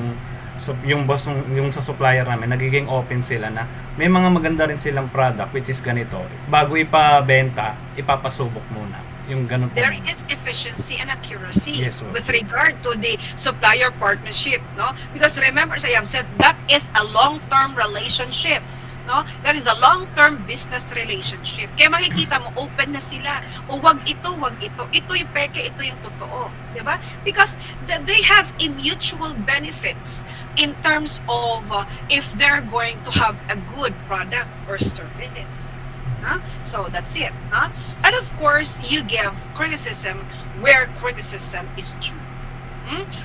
yung boss yung sa supplier namin, nagiging open sila na may mga maganda rin silang product which is ganito. Bago ipabenta, ipapasubok muna. Yung ganun po. There is efficiency and accuracy with well, regard to the supplier partnership, no? Because remember, as I have said, that is a long-term relationship, no? That is a long-term business relationship. Kaya makikita mo, open na sila. O wag ito, wag ito. Ito yung peke, ito yung totoo. Diba? Because they have a mutual benefits in terms of if they're going to have a good product or service. So that's it. And of course, you give criticism where criticism is due.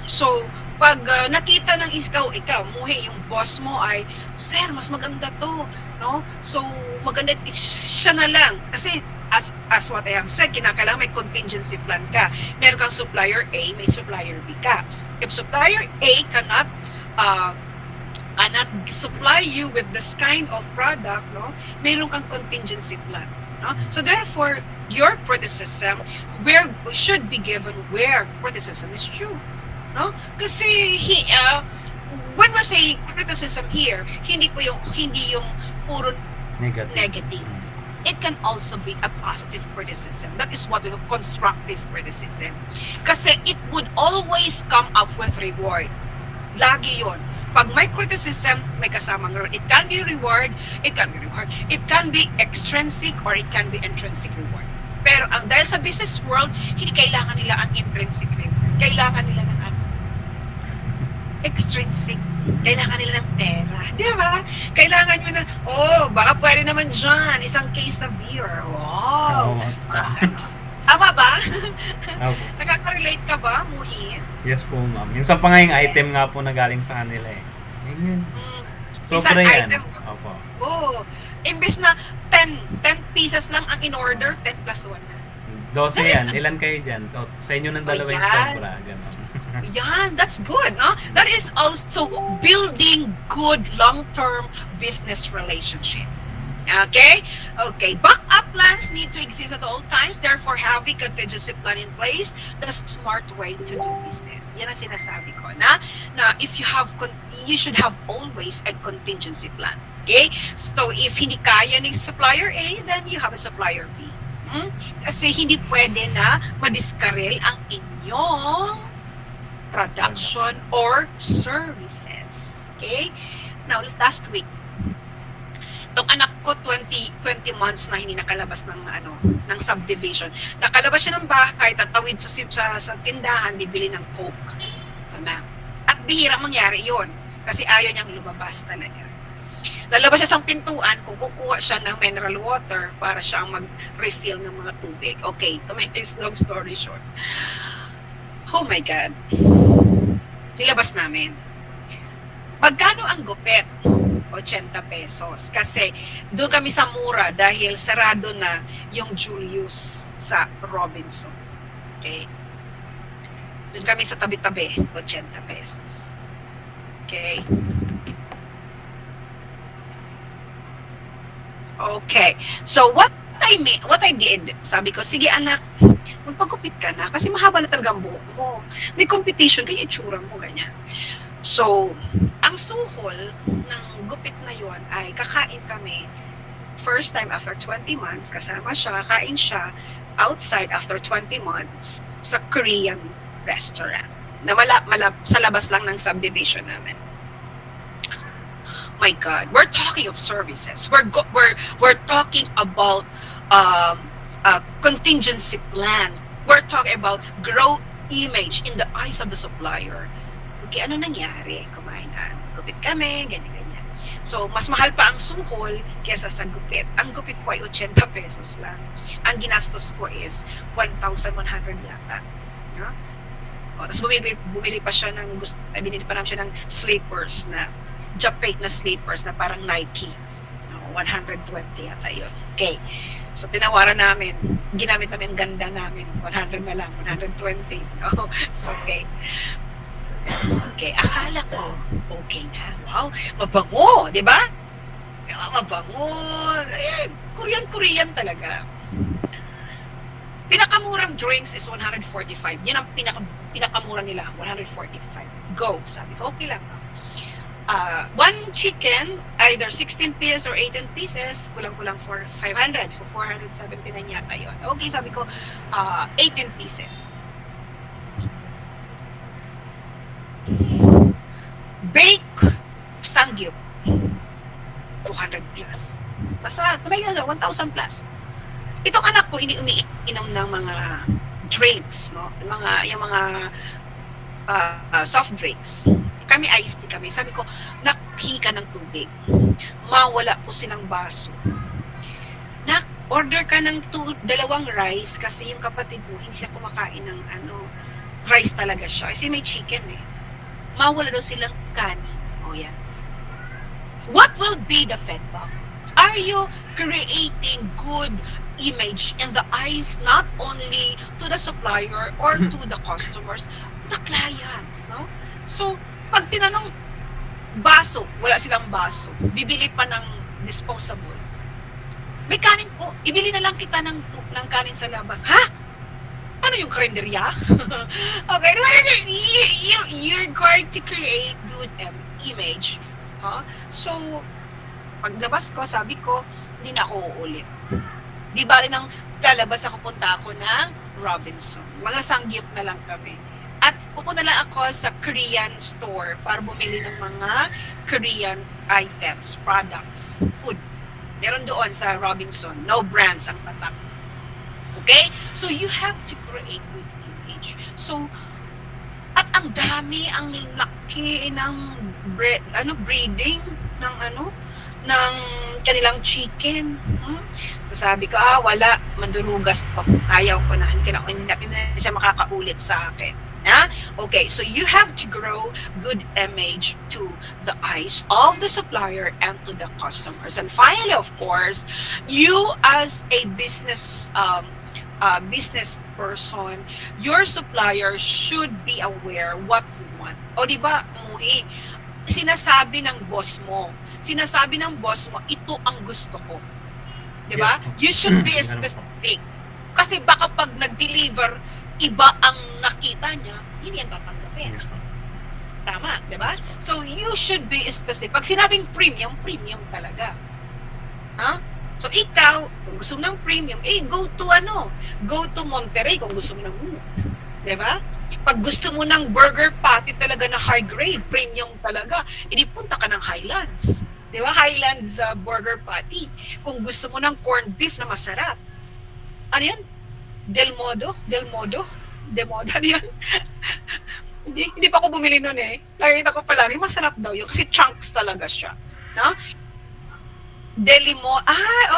So, pag nakita ng ikaw, Muhi, yung boss mo ay, sir, mas maganda to. No? So, maganda, siya na lang. Kasi, as what I have said, kinakailangan may contingency plan ka. Meron kang supplier A, may supplier B ka. If supplier A cannot supply you with this kind of product, no, meron kang contingency plan, no? So therefore, your criticism should be given where criticism is true, no? Kasi when we say criticism here, hindi yung puro negative. It can also be a positive criticism. That is what we call constructive criticism. Kasi it would always come up with reward. Lagi yon. Pag may criticism, may kasamang reward. It can be reward. It can be extrinsic or it can be intrinsic reward. Pero dahil sa business world, hindi kailangan nila ang intrinsic reward. Kailangan nila ng extrinsic. Kailangan nila ng pera. Di ba? Kailangan nyo na, baka pwede naman dyan, isang case of beer. Wow! Tama ba? ba? Opo. Nakaka-relate ka ba, Muhi? Yes po, ma'am. Minsan pa nga yung item nga po na galing sa kanila eh. Yun. Mm, Sobra isang yan. item. Opo. Oo. Imbes na 10 pieces lang ang in-order, 10 plus 1 na. 12 That is yan. Ilan kayo dyan? So, sa inyo ng dalawa yung Ayan. sobra. Ganon. Yan, that's good, no? That is also building good long-term business relationship. Okay? Okay. Backup plans need to exist at all times. Therefore, having contingency plan in place, the smart way to do business. Yan ang sinasabi ko na if you have, you should have always a contingency plan. Okay? So, if hindi kaya ng supplier A, then you have a supplier B. Kasi hindi pwede na madiskarel ang inyong production or services. Okay? Now, last week, itong anak ko 20 months na hindi nakalabas ng ng subdivision. Nakalabas siya ng bahay, tatawid sa tindahan, bibili ng Coke. Ito na. At bihira mangyari 'yon kasi ayaw niyang lumabas talaga. Lalabas siya sa pintuan kung kukuha siya ng mineral water para siya ang mag-refill ng mga tubig. Okay, to make this long story short. Oh my God. Nilabas namin. Magkano ang gupit? 80 pesos. Kasi doon kami sa mura dahil sarado na yung Julius sa Robinson. Okay? Doon kami sa tabi-tabi, 80 pesos. Okay? Okay. So what I did, sabi ko, sige anak, magpagupit ka na kasi mahaba na talaga ang buhok mo. May competition, kaya itsura mo, ganyan. So, ang suhol ng gupit na yon ay kakain kami first time after 20 months, kasama siya, kakain siya outside after 20 months sa Korean restaurant na sa labas lang ng subdivision namin. My God, we're talking of services. We're talking about contingency plan. We're talking about grow image in the eyes of the supplier. Okay, ano nangyari? Kumain na. Gupit kami, ganyan-ganyan. So, mas mahal pa ang suhol kesa sa gupit. Ang gupit po ay 80 pesos lang. Ang ginastos ko is 1,100 yata. No? O, tapos bumili pa siya binili pa namin siya ng slippers na Japate na slippers na parang Nike. No, 120 yata yun. Okay. So, tinawaran namin. Ginamit namin ang ganda namin. 100 na lang. 120. No? So, okay. Okay, akala ko, okay na. Wow, mabango, di ba? Mabango. Eh, Korean talaga. Pinakamurang drinks is 145. Yan ang pinakamura nila, 145. Go, sabi ko, okay lang. One chicken, either 16 pieces or 18 pieces, kulang-kulang for 500, for 479 yata yun. Okay, sabi ko, 18 pieces. Bake sangyup 200 plus. Basta, tumay na 1,000 plus. Itong anak ko, hindi umiinom ng mga drinks, no? Yung mga soft drinks. Kami iced tea kami. Sabi ko, nakhingi ka ng tubig. Mawala po silang baso. Order ka ng 2 rice kasi yung kapatid mo, hindi siya kumakain ng rice talaga siya. Kasi may chicken eh. Mawala daw silang kanin. O yan. What will be the feedback? Are you creating good image in the eyes not only to the supplier or to the customers, the clients, no? So, pag tinanong baso, wala silang baso. Bibili pa ng disposable. May kanin po. Ibili na lang kita ng kanin sa labas. Ha? Ano yung karinderya? Okay, you're going to create good image. Huh? So, paglabas ko, sabi ko, hindi na ako uulit. Di bali nang lalabas ako, punta ako ng Robinson. Mga sangyup na lang kami. At pupunta lang ako sa Korean store para bumili ng mga Korean items, products, food. Meron doon sa Robinson. No brands ang tatak. Okay? So, you have to create good image. So, at ang dami, ang laki ng breeding ng ng kanilang chicken. So sabi ko, wala, mandulugas to. Ayaw ko na, hindi na siya makakaulit sa akin. Okay, so you have to grow good image to the eyes of the supplier and to the customers. And finally, of course, you as a business business person, your supplier should be aware what you want. O di ba, Muhi, sinasabi ng boss mo, ito ang gusto ko. Di ba? You should be specific. Kasi baka pag nag-deliver, iba ang nakita niya, hindi yan tatanggapin. Tama, di ba? So, you should be specific. Pag sinabing premium, premium talaga. So, ikaw, kung gusto mo ng premium, go to Monterrey kung gusto mo ng meat. Di ba? Pag gusto mo ng burger patty talaga na high grade, premium talaga, punta ka ng Highlands. Di ba? Highlands burger patty. Kung gusto mo ng corned beef na masarap, ano yan? Del Modo, ano yan? hindi pa ako bumili nun eh. Nakita ko palagi, masarap daw yun. Kasi chunks talaga siya. No?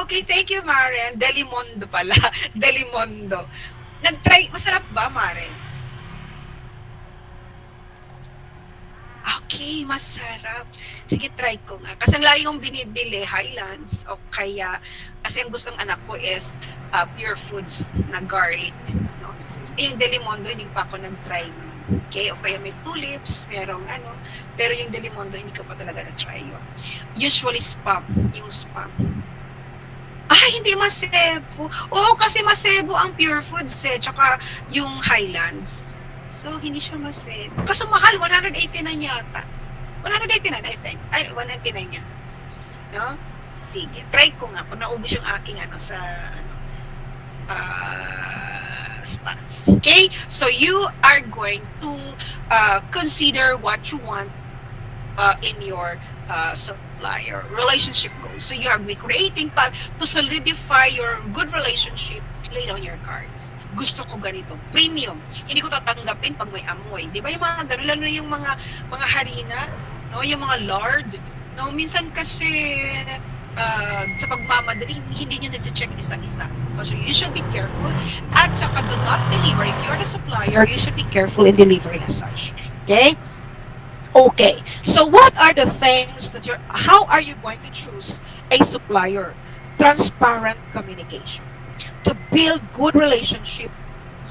Okay, thank you, Maren. Delimondo pala. Delimondo. Nag-try, masarap ba, Maren? Okay, masarap. Sige, try ko nga. Kasi ang lagi kong binibili, Highlands, o kaya, kasi ang gustong anak ko is pure foods na garlic. No? Yung Delimondo, hindi pa ako nag-try naman. Okay, o kaya may tulips, merong pero yung Delimondo, hindi ko pa talaga na-try yun. Usually yung spam. Hindi Masebo. Oo, kasi Masebo ang pure foods tsaka yung Highlands. So, hindi siya Masebo. Kaso mahal, 189 yata. 189, I think. 189 yan. No? Sige, try ko nga kung naubos yung aking stats. Okay? So, you are going to consider what you want in your supplier relationship goals. So, you are creating to solidify your good relationship, lay down your cards. Gusto ko ganito, premium. Hindi ko tatanggapin pag may amoy. Di ba yung mga ganun, lalo na yung mga harina, no? Yung mga lard. No? Minsan kasi sa pagmamadali, hindi nyo na-check isa-isa. So you should be careful. At saka do not deliver. If you're the supplier, you should be careful in delivering as such. Okay? Okay. So what are the things how are you going to choose a supplier? Transparent communication. To build good relationship,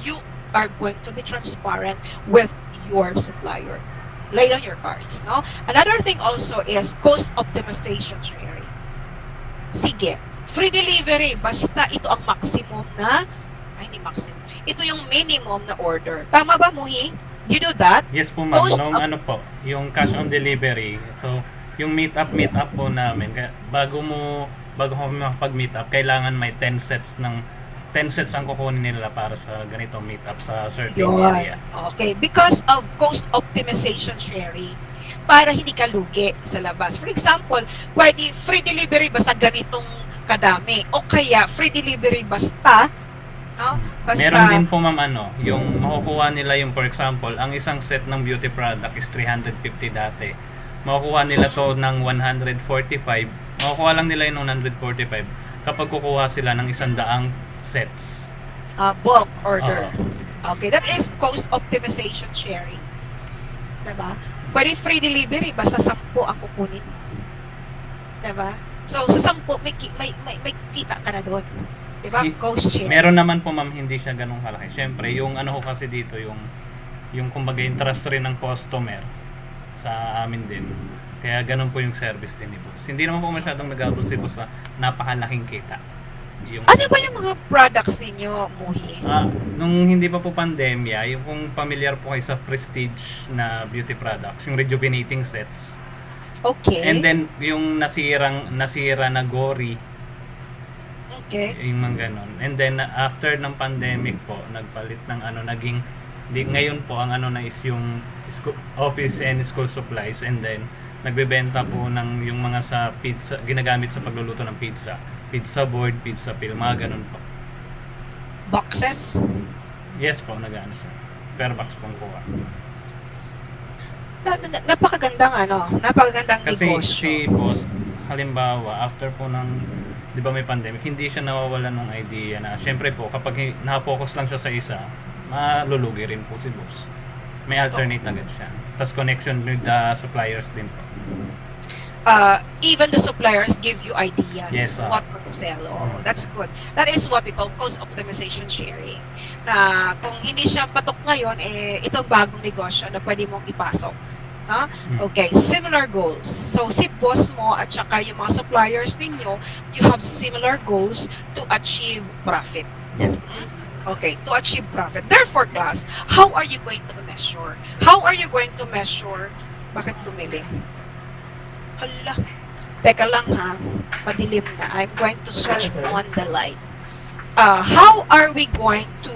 you are going to be transparent with your supplier. Lay down your cards, no? Another thing also is cost optimization sharing. Sige, free delivery, basta ito ang maximum hindi maximum. Ito yung minimum na order. Tama ba, Muhi? You do that? Yes po, ma'am. Yung cash on delivery. So, yung meet up po namin, bago kami makapag-meet up, kailangan may 10 sets ang kukunin nila para sa ganito meet up sa certain area. Okay, because of cost optimization sharing, para hindi ka lugi sa labas. For example, pwede free delivery basta ganitong kadami o kaya free delivery basta Meron din po, ma'am, yung makukuha nila yung, for example, ang isang set ng beauty product is 350 dati. Makukuha nila to ng 145. Makukuha lang nila yung 145 kapag kukuha sila ng 100 sets. Bulk order. Okay, that is cost optimization sharing. Diba? Pwede free delivery, basta 10 ang kukunin. Diba? So, sa 10, may kita ka na doon. Diba? Cost sharing. Meron naman po, ma'am, hindi siya ganun kalaki. Siyempre, yung ko kasi dito, yung kumbaga interest rin ng customer sa amin din. Kaya ganun po yung service din ni boss. Hindi naman po masyadong nag-abot si boss sa napakalaking kita. Ano ba yung mga products ninyo, Muhi? Nung hindi pa po pandemya, yung kung familiar po kayo sa prestige na beauty products, yung rejuvenating sets. Okay. And then, yung nasira na gory. Okay. Yung mga ganun. And then, after ng pandemic po, nagpalit ng ngayon po, ang na is yung office and school supplies. And then, nagbebenta po ng yung mga sa pizza, ginagamit sa pagluluto ng pizza. Pizza board, pizza pill, mga ganun po. Boxes? Yes po, nag-ano siya. Per box pong kuha. Napakagandang napakagandang Kasi negosyo. si boss, halimbawa, after po ng, di ba may pandemic, hindi siya nawawalan ng idea na, syempre po, kapag nakapokus lang siya sa isa, malulugi rin po si boss. May alternate agad siya. Tapos connection with the suppliers din po. Even the suppliers give you ideas Yes, what to sell. Oh, that's good. That is what we call cost optimization sharing. Na kung hindi siya patok ngayon, itong bagong negosyo na pwede mong ipasok. No? Okay, similar goals. So, si boss mo at saka yung mga suppliers ninyo, you have similar goals to achieve profit. Yes. Okay, to achieve profit. Therefore, class, how are you going to measure? How are you going to measure? Bakit tumili? Hala. Teka lang ha. Madilim na. I'm going to switch on the light. How are we going to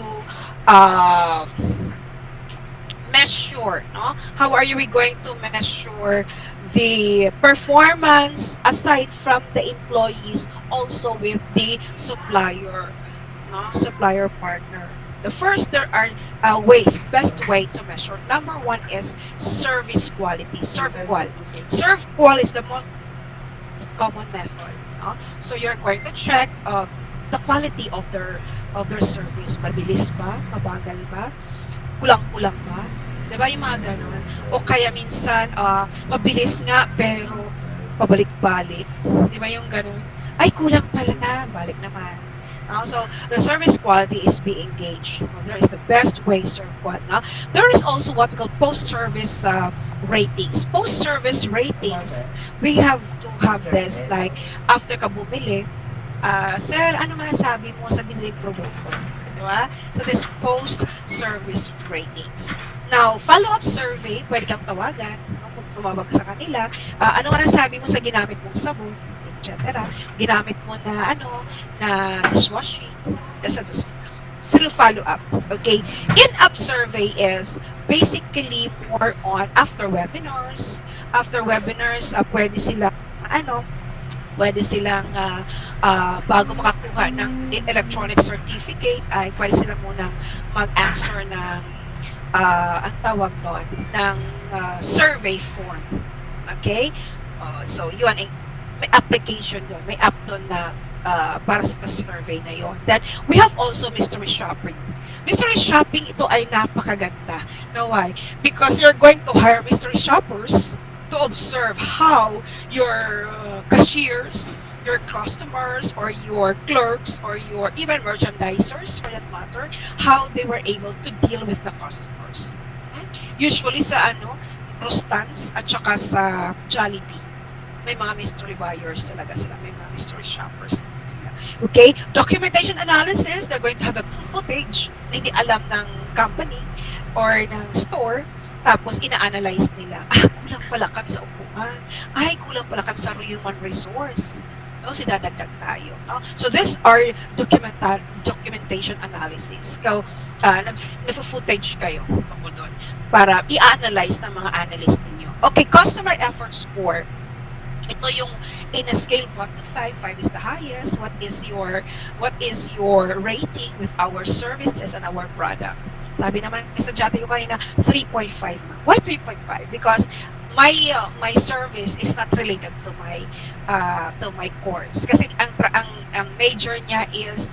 measure, no? How are we going to measure the performance aside from the employees, also with the supplier, no? Supplier partner. The first, there are ways, best way to measure. Number one is service quality. Serve qual is the most common method. No? So you're going to check the quality of their service. Mabilis ba? Mabagal ba? Kulang-kulang ba? Diba yung mga ganun? O kaya minsan, mabilis nga pero pabalik-balik. Diba yung ganun? Ay, kulang pala na. Balik naman. So the service quality is being gauged. There is the best way serve quality. There is also what we call post-service ratings. Post-service ratings, we have to have this like after ka bumili, sir, ano masasabi mo sa biniling produkto? Diba? So this post-service ratings. Now, follow-up survey, pwede kang tawagan kung tumawag ka sa kanila. Ano masasabi mo sa ginamit mong sabon? Etc. Ginamit mo na na dishwashing. This is through follow-up. Okay? In-app survey is basically more on after webinars. After webinars, pwede silang bago makakuha ng electronic certificate, ay pwede sila munang mag-answer ng ang tawag doon, ng survey form. Okay? So, yun, may application doon, may app doon na para sa survey na yon. Then, we have also mystery shopping. Mystery shopping, ito ay napakaganda. Now, why? Because you're going to hire mystery shoppers to observe how your cashiers, your customers, or your clerks, or your even merchandisers, for that matter, how they were able to deal with the customers. Usually sa Rustans at saka sa Jollibee, may mga mystery buyers talaga sila, may mga mystery shoppers sila. Okay? Documentation analysis, they're going to have a footage na hindi alam ng company or ng store, tapos ina-analyze nila, kulang pala kami sa upuan, kulang pala kami sa human resource. No, sinadagdag tayo. No? So these are documentation analysis. So, nag-footage kayo tungkol doon para i-analyze ng mga analyst ninyo. Okay, customer effort score. Ito yung in a scale of 1 to 5, 5 is the highest. What is your rating with our services and our product? Sabi naman sa chat ko kanina, 3.5. Why 3.5? Because my service is not related to my course. Kasi ang major niya is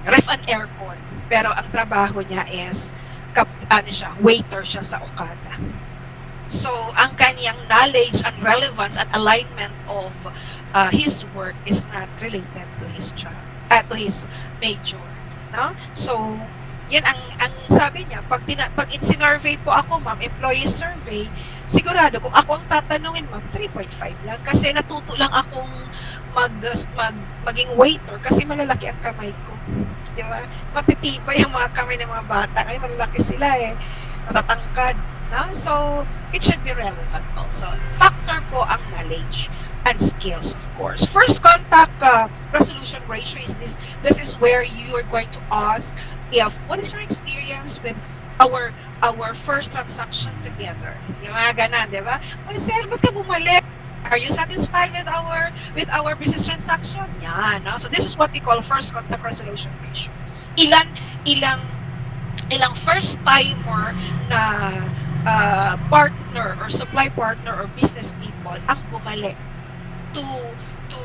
ref and aircon. Pero ang trabaho niya is waiter siya sa Okada. So, ang kanyang knowledge and relevance and alignment of his work is not related to his job, to his major. No? So, yan ang sabi niya, pag in-survey po ako, ma'am, employee survey, sigurado kung ako ang tatanungin, ma'am, 3.5 lang. Kasi natuto lang akong maging waiter kasi malalaki ang kamay ko. Di ba? Matitibay ang mga kamay ng mga bata. Kasi malalaki sila natatangkad. No? So, it should be relevant also. Factor po ang knowledge and skills, of course. First contact resolution ratio is this. This is where you are going to ask what is your experience with our first transaction together? Yung mga ganan, di ba? Sir, ba't ka bumalik? Are you satisfied with our business transaction? Yan. No? So, this is what we call first contact resolution ratio. Ilang first timer na partner or supply partner or business people ang bumalik to to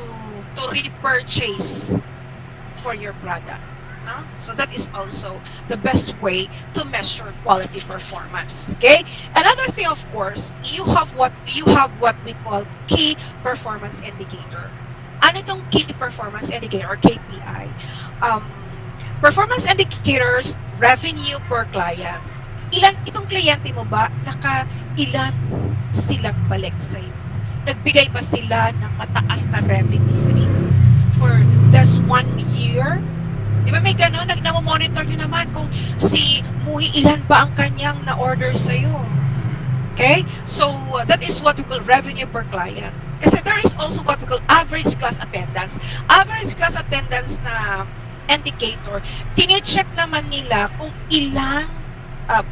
to repurchase for your product. No? So that is also the best way to measure quality performance. Okay? Another thing, of course, you have what we call key performance indicator. Ano itong key performance indicator or KPI? Um, Performance indicators, revenue per client. Ilan itong kliyente mo ba? Ilan silang balik sa'yo? Nagbigay ba sila ng mataas na revenue sa'yo for this 1 year? Di ba may gano'n? Namomonitor nyo naman kung si Muhi ilan ba ang kanyang na-order sa'yo. Okay? So, that is what we call revenue per client. Kasi there is also what we call average class attendance. Average class attendance na indicator, tine-check naman nila kung ilang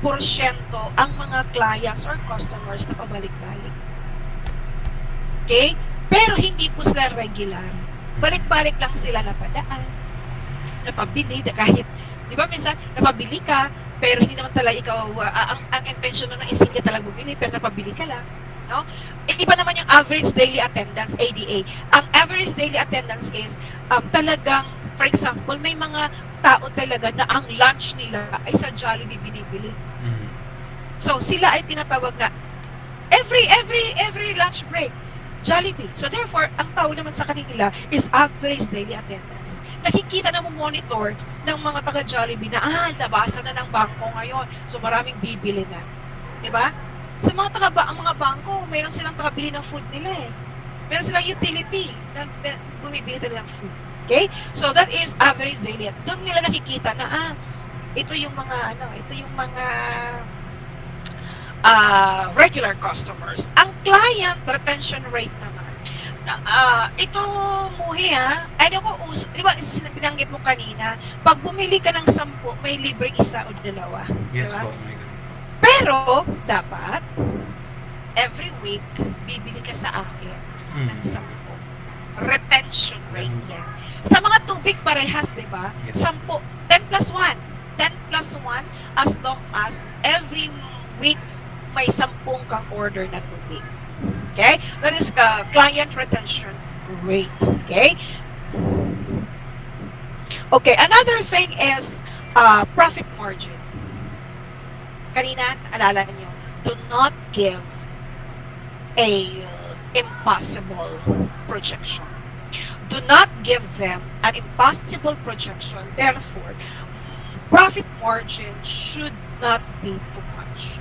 porsyento ang mga clients or customers na pabalik-balik. Okay? Pero hindi po sila regular. Balik-balik lang sila napadaan, napabili, kahit, di ba minsan, napabili ka, pero hindi naman talaga ikaw, ang intention mo na is hindi talaga bumili, pero napabili ka lang. No? Iba naman yung average daily attendance, ADA. Ang average daily attendance is talagang, for example, may mga tao talaga na ang lunch nila ay sa Jollibee binibili. So, sila ay tinatawag na every lunch break, Jollibee. So, therefore, ang tawag naman sa kanila is average daily attendance. Nakikita na mo monitor ng mga taga-Jollibee na, labasan na ng bangko ngayon. So, maraming bibili na. Diba? Sa ang mga bangko, mayroon silang takabili ng food nila eh. Meron silang utility na bumibili talaga ng food. Okay? So, that is average daily. Doon nila nakikita na, ito yung mga, regular customers. Ang client retention rate naman, ito Muhi ano ko, di ba binanggit mo kanina, pag bumili ka ng 10, may libreng isa o dalawa. Yes diba? po. Pero, dapat, every week, bibili ka sa akin ng 10. Retention rate yan. Sa mga tubig parehas, di ba? Yes. 10, 10 plus 1. 10 plus 1 as long as every week may 10 kang order na tubig. Okay? That is client retention rate. Okay? Okay, another thing is profit margin. Kanina, alala nyo, do not give a impossible projection. Do not give them an impossible projection. Therefore, profit margin should not be too much.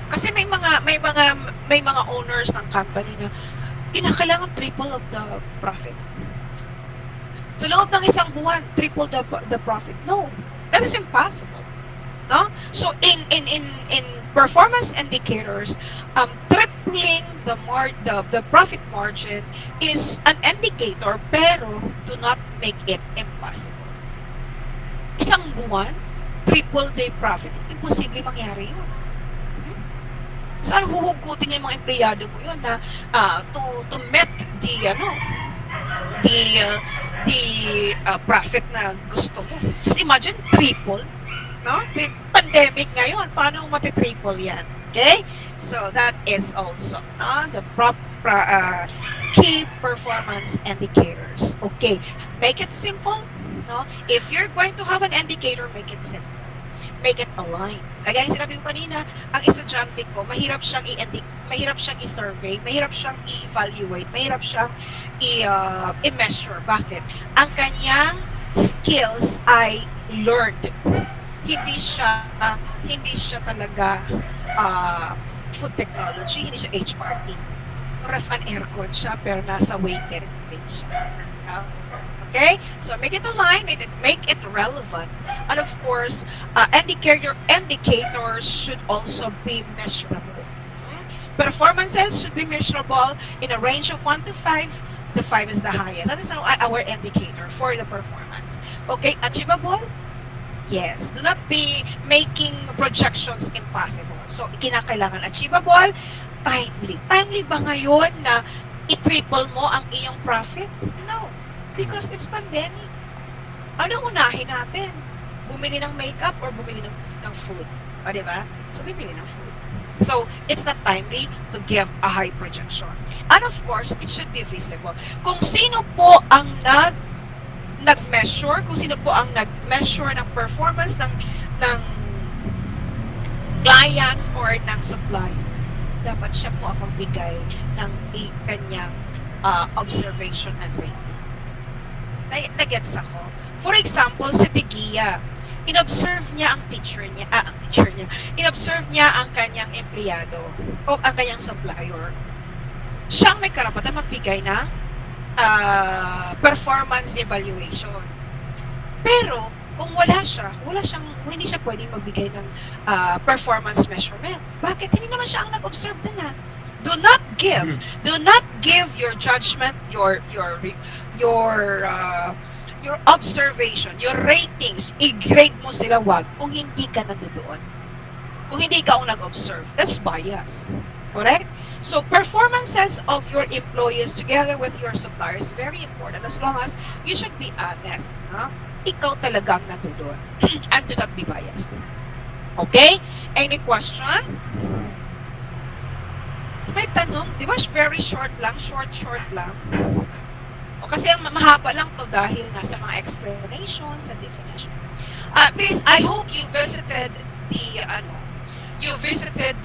Kasi may mga owners ng company na kinakailangan triple of the profit. Sa loob ng isang buwan, triple the profit. No, that is impossible. No? So in performance indicators, tripling the profit margin is an indicator, pero do not make it impossible. Isang buwan, triple the profit, imposible mangyari yun. Saan huhugutin niya yung mga empleyado mo yun na to met the profit na gusto mo? Just imagine triple, no? Pandemic ngayon, paano mati-triple yan? Okay? So that is also the key performance indicators. Okay, make it simple. No? If you're going to have an indicator, make it simple. Make it align. Kaya yung sinabi ko kanina, ang estudyante ko, mahirap siyang i-survey, mahirap siyang i-evaluate, mahirap siyang i-measure. Bakit? Ang kanyang skills ay learned. Hindi siya talaga food technology, hindi siya HRT. Ref and aircon siya, pero nasa waiting rin siya. Okay? So make it align, make it relevant. And of course, indicators should also be measurable. Performances should be measurable in a range of 1 to 5. The 5 is the highest. That is our indicator for the performance. Okay? Achievable? Yes. Do not be making projections impossible. So, kinakailangan achievable, timely. Timely ba ngayon na i-triple mo ang iyong profit? No. Because it's pandemic. Anong unahin natin? Bumili ng makeup or bumili ng food? O, di ba? So, bibili ng food. So, it's not timely to give a high projection. And of course, it should be visible. Kung sino po ang nag-measure, kung sino po ang nag-measure ng performance ng clients or ng supplier, dapat siya po ang magbigay ng kanyang observation and rating. Nagets ako. For example, sa Tigia, inobserve niya ang teacher niya, inobserve niya ang kanyang empleyado o ang kanyang supplier. Siyang may karapatan magbigay ng performance evaluation. Pero, kung hindi siya pwedeng magbigay ng performance measurement. Bakit? Hindi naman siya ang nag-observe din na. Do not give your judgment, your observation, your ratings, i-grade mo sila wag kung hindi ka nandoon. Kung hindi ka ang nag-observe. That's bias. Correct? So, performances of your employees together with your suppliers is very important as long as you should be honest. No? Ikaw talagang nandoon. And do not be biased. Okay? Any question? May tanong, di ba very short lang? Short lang. O kasi ang mahaba lang to dahil nasa mga explanations and definition. Please, I hope you visited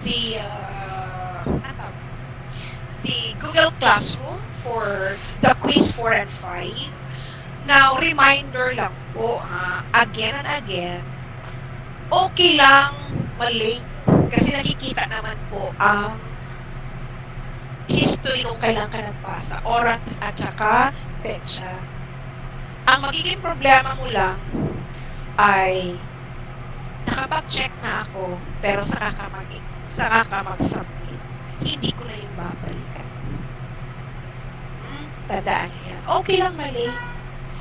the Google Classroom for the quiz 4 and 5. Now, reminder lang po, again and again, okay lang mali kasi nakikita naman po ang history kung kailan ka nagpasa, oras at saka petsa. Ang magiging problema mo lang ay nakapag-check na ako pero saka ka mag-submit. Hindi ko na yung babalikan. Tandaan niyo yan. Okay lang mali.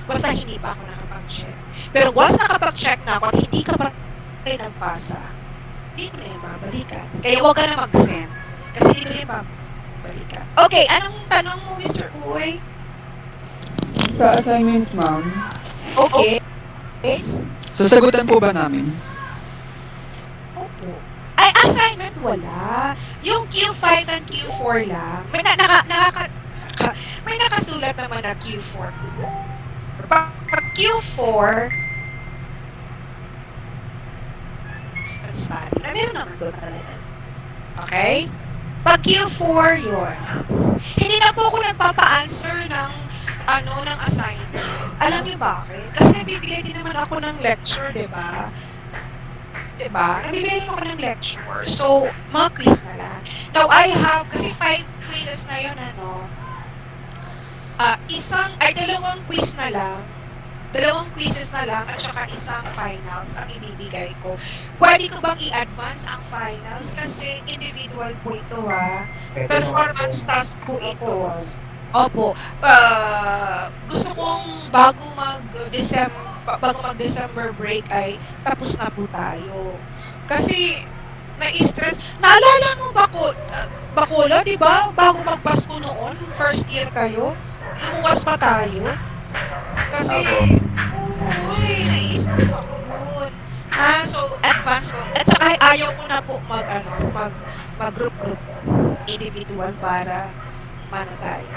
Basta hindi pa ako nakapag-check. Pero once nakapag-check na ako at hindi ka pa rin nagpasa, hindi ko na yung babalikan. Kaya huwag ka na mag-send. Kasi hindi ko na yung babalikan. Okay, anong tanong mo, Mr. Uy? Sa assignment, ma'am, Okay. sasagutan po ba namin? Opo. Ay, assignment wala. Yung Q5 and Q4 lang. May nakasulat naman na Q4. Pag Q4, study. Na meron naman doon talaga. Okay? Pag Q4, yun. Hindi na po ako nagpapa-answer ng ng assignment. Alam niyo bakit? Kasi nagbibigay din naman ako ng lecture, di ba? Nagbibigay din ako ng lecture. So, mga quiz na lang. Now, I have, kasi 5 quizzes na yun, dalawang quiz na lang, dalawang quizzes na lang at saka isang finals ang ibibigay ko. Pwede ko bang i-advance ang finals? Kasi individual po ito performance task po ito. Opo. Gusto kong bago mag-December break ay tapos na po tayo. Kasi na-stress. Naalala mo Bacola, di ba? Bago magpasko noon, first year kayo, lumuwas pa tayo. Kasi, nai-stress ako noon. So, advance ko. At saka ayaw ko na po mag-group individual para tayo.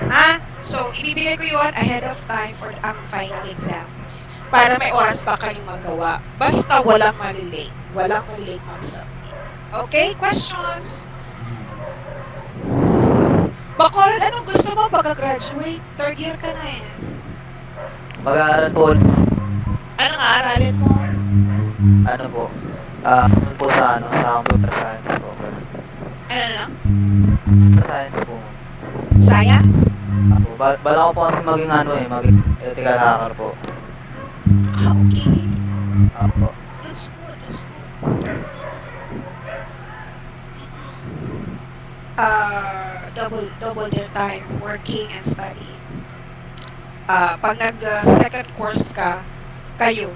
So, ibibigay ko yun ahead of time for ang final exam. Para may oras pa kayong magawa. Basta walang malilate. Walang malilate mag-submit. Okay? Questions? Bacol, anong gusto mo pagka-graduate? Third year ka na eh. Mag-aaral po. Anong aaralin mo? Ano po? Po sa computer science po. Ano lang? Computer science po. Science? Bala ko po kasi maging ethical hacker po. Okay. Apo. That's good. Double their time working and studying. Pag second course kayo,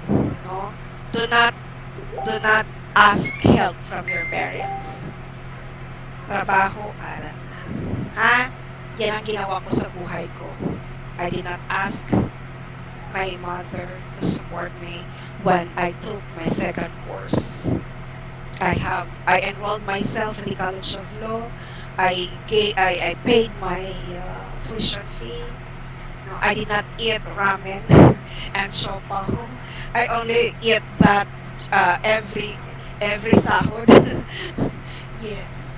no? Do not ask help from your parents. Trabaho, aral na. Yan ang ginawa ko sa buhay ko. I did not ask my mother to support me when I took my second course. I enrolled myself in the College of Law. I paid my tuition fee. No, I did not eat ramen and siopaw. I only eat that every sahod. Yes.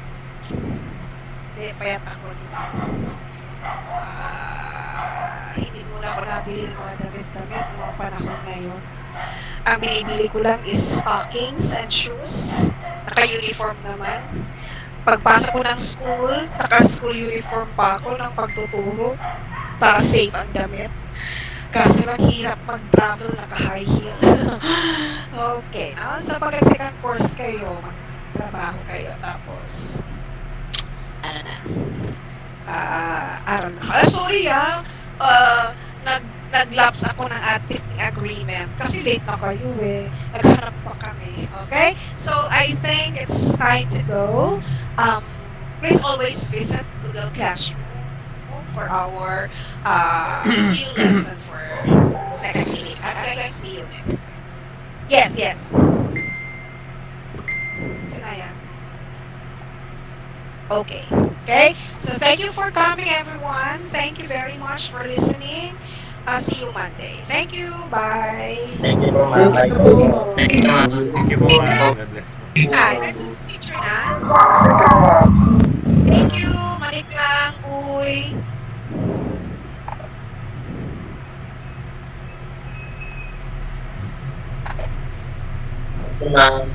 Payat ako nito. Hindi muna ako nabili ng mga damit-damit ng mga panahon ngayon. Ang binibili ko lang is stockings and shoes. Naka-uniform naman. Pagpasok ko ng school, naka-school uniform pa ako ng pagtuturo para safe ang damit. Kaso lang hirap mag-travel naka-high heel. Okay. Sa pag-second course kayo, magtrabaho kayo. Tapos, ano na, I don't know. Sorry nag-lapse ako ng ating agreement kasi late na kayo eh. Nagharap pa kami. Okay? So, I think it's time to go. Please always visit Google Classroom for our new lesson for next week. I'm gonna see you next time. Yes. Sinaya. Okay. So thank you for coming, everyone. Thank you very much for listening. See you Monday. Thank you. Bye. Thank you po, ma'am. Thank you po. Thank you, ma'am. Thank you po, ma'am. God bless po. Hi, teacher na. Thank you. Manik lang. Uy. Ma'am.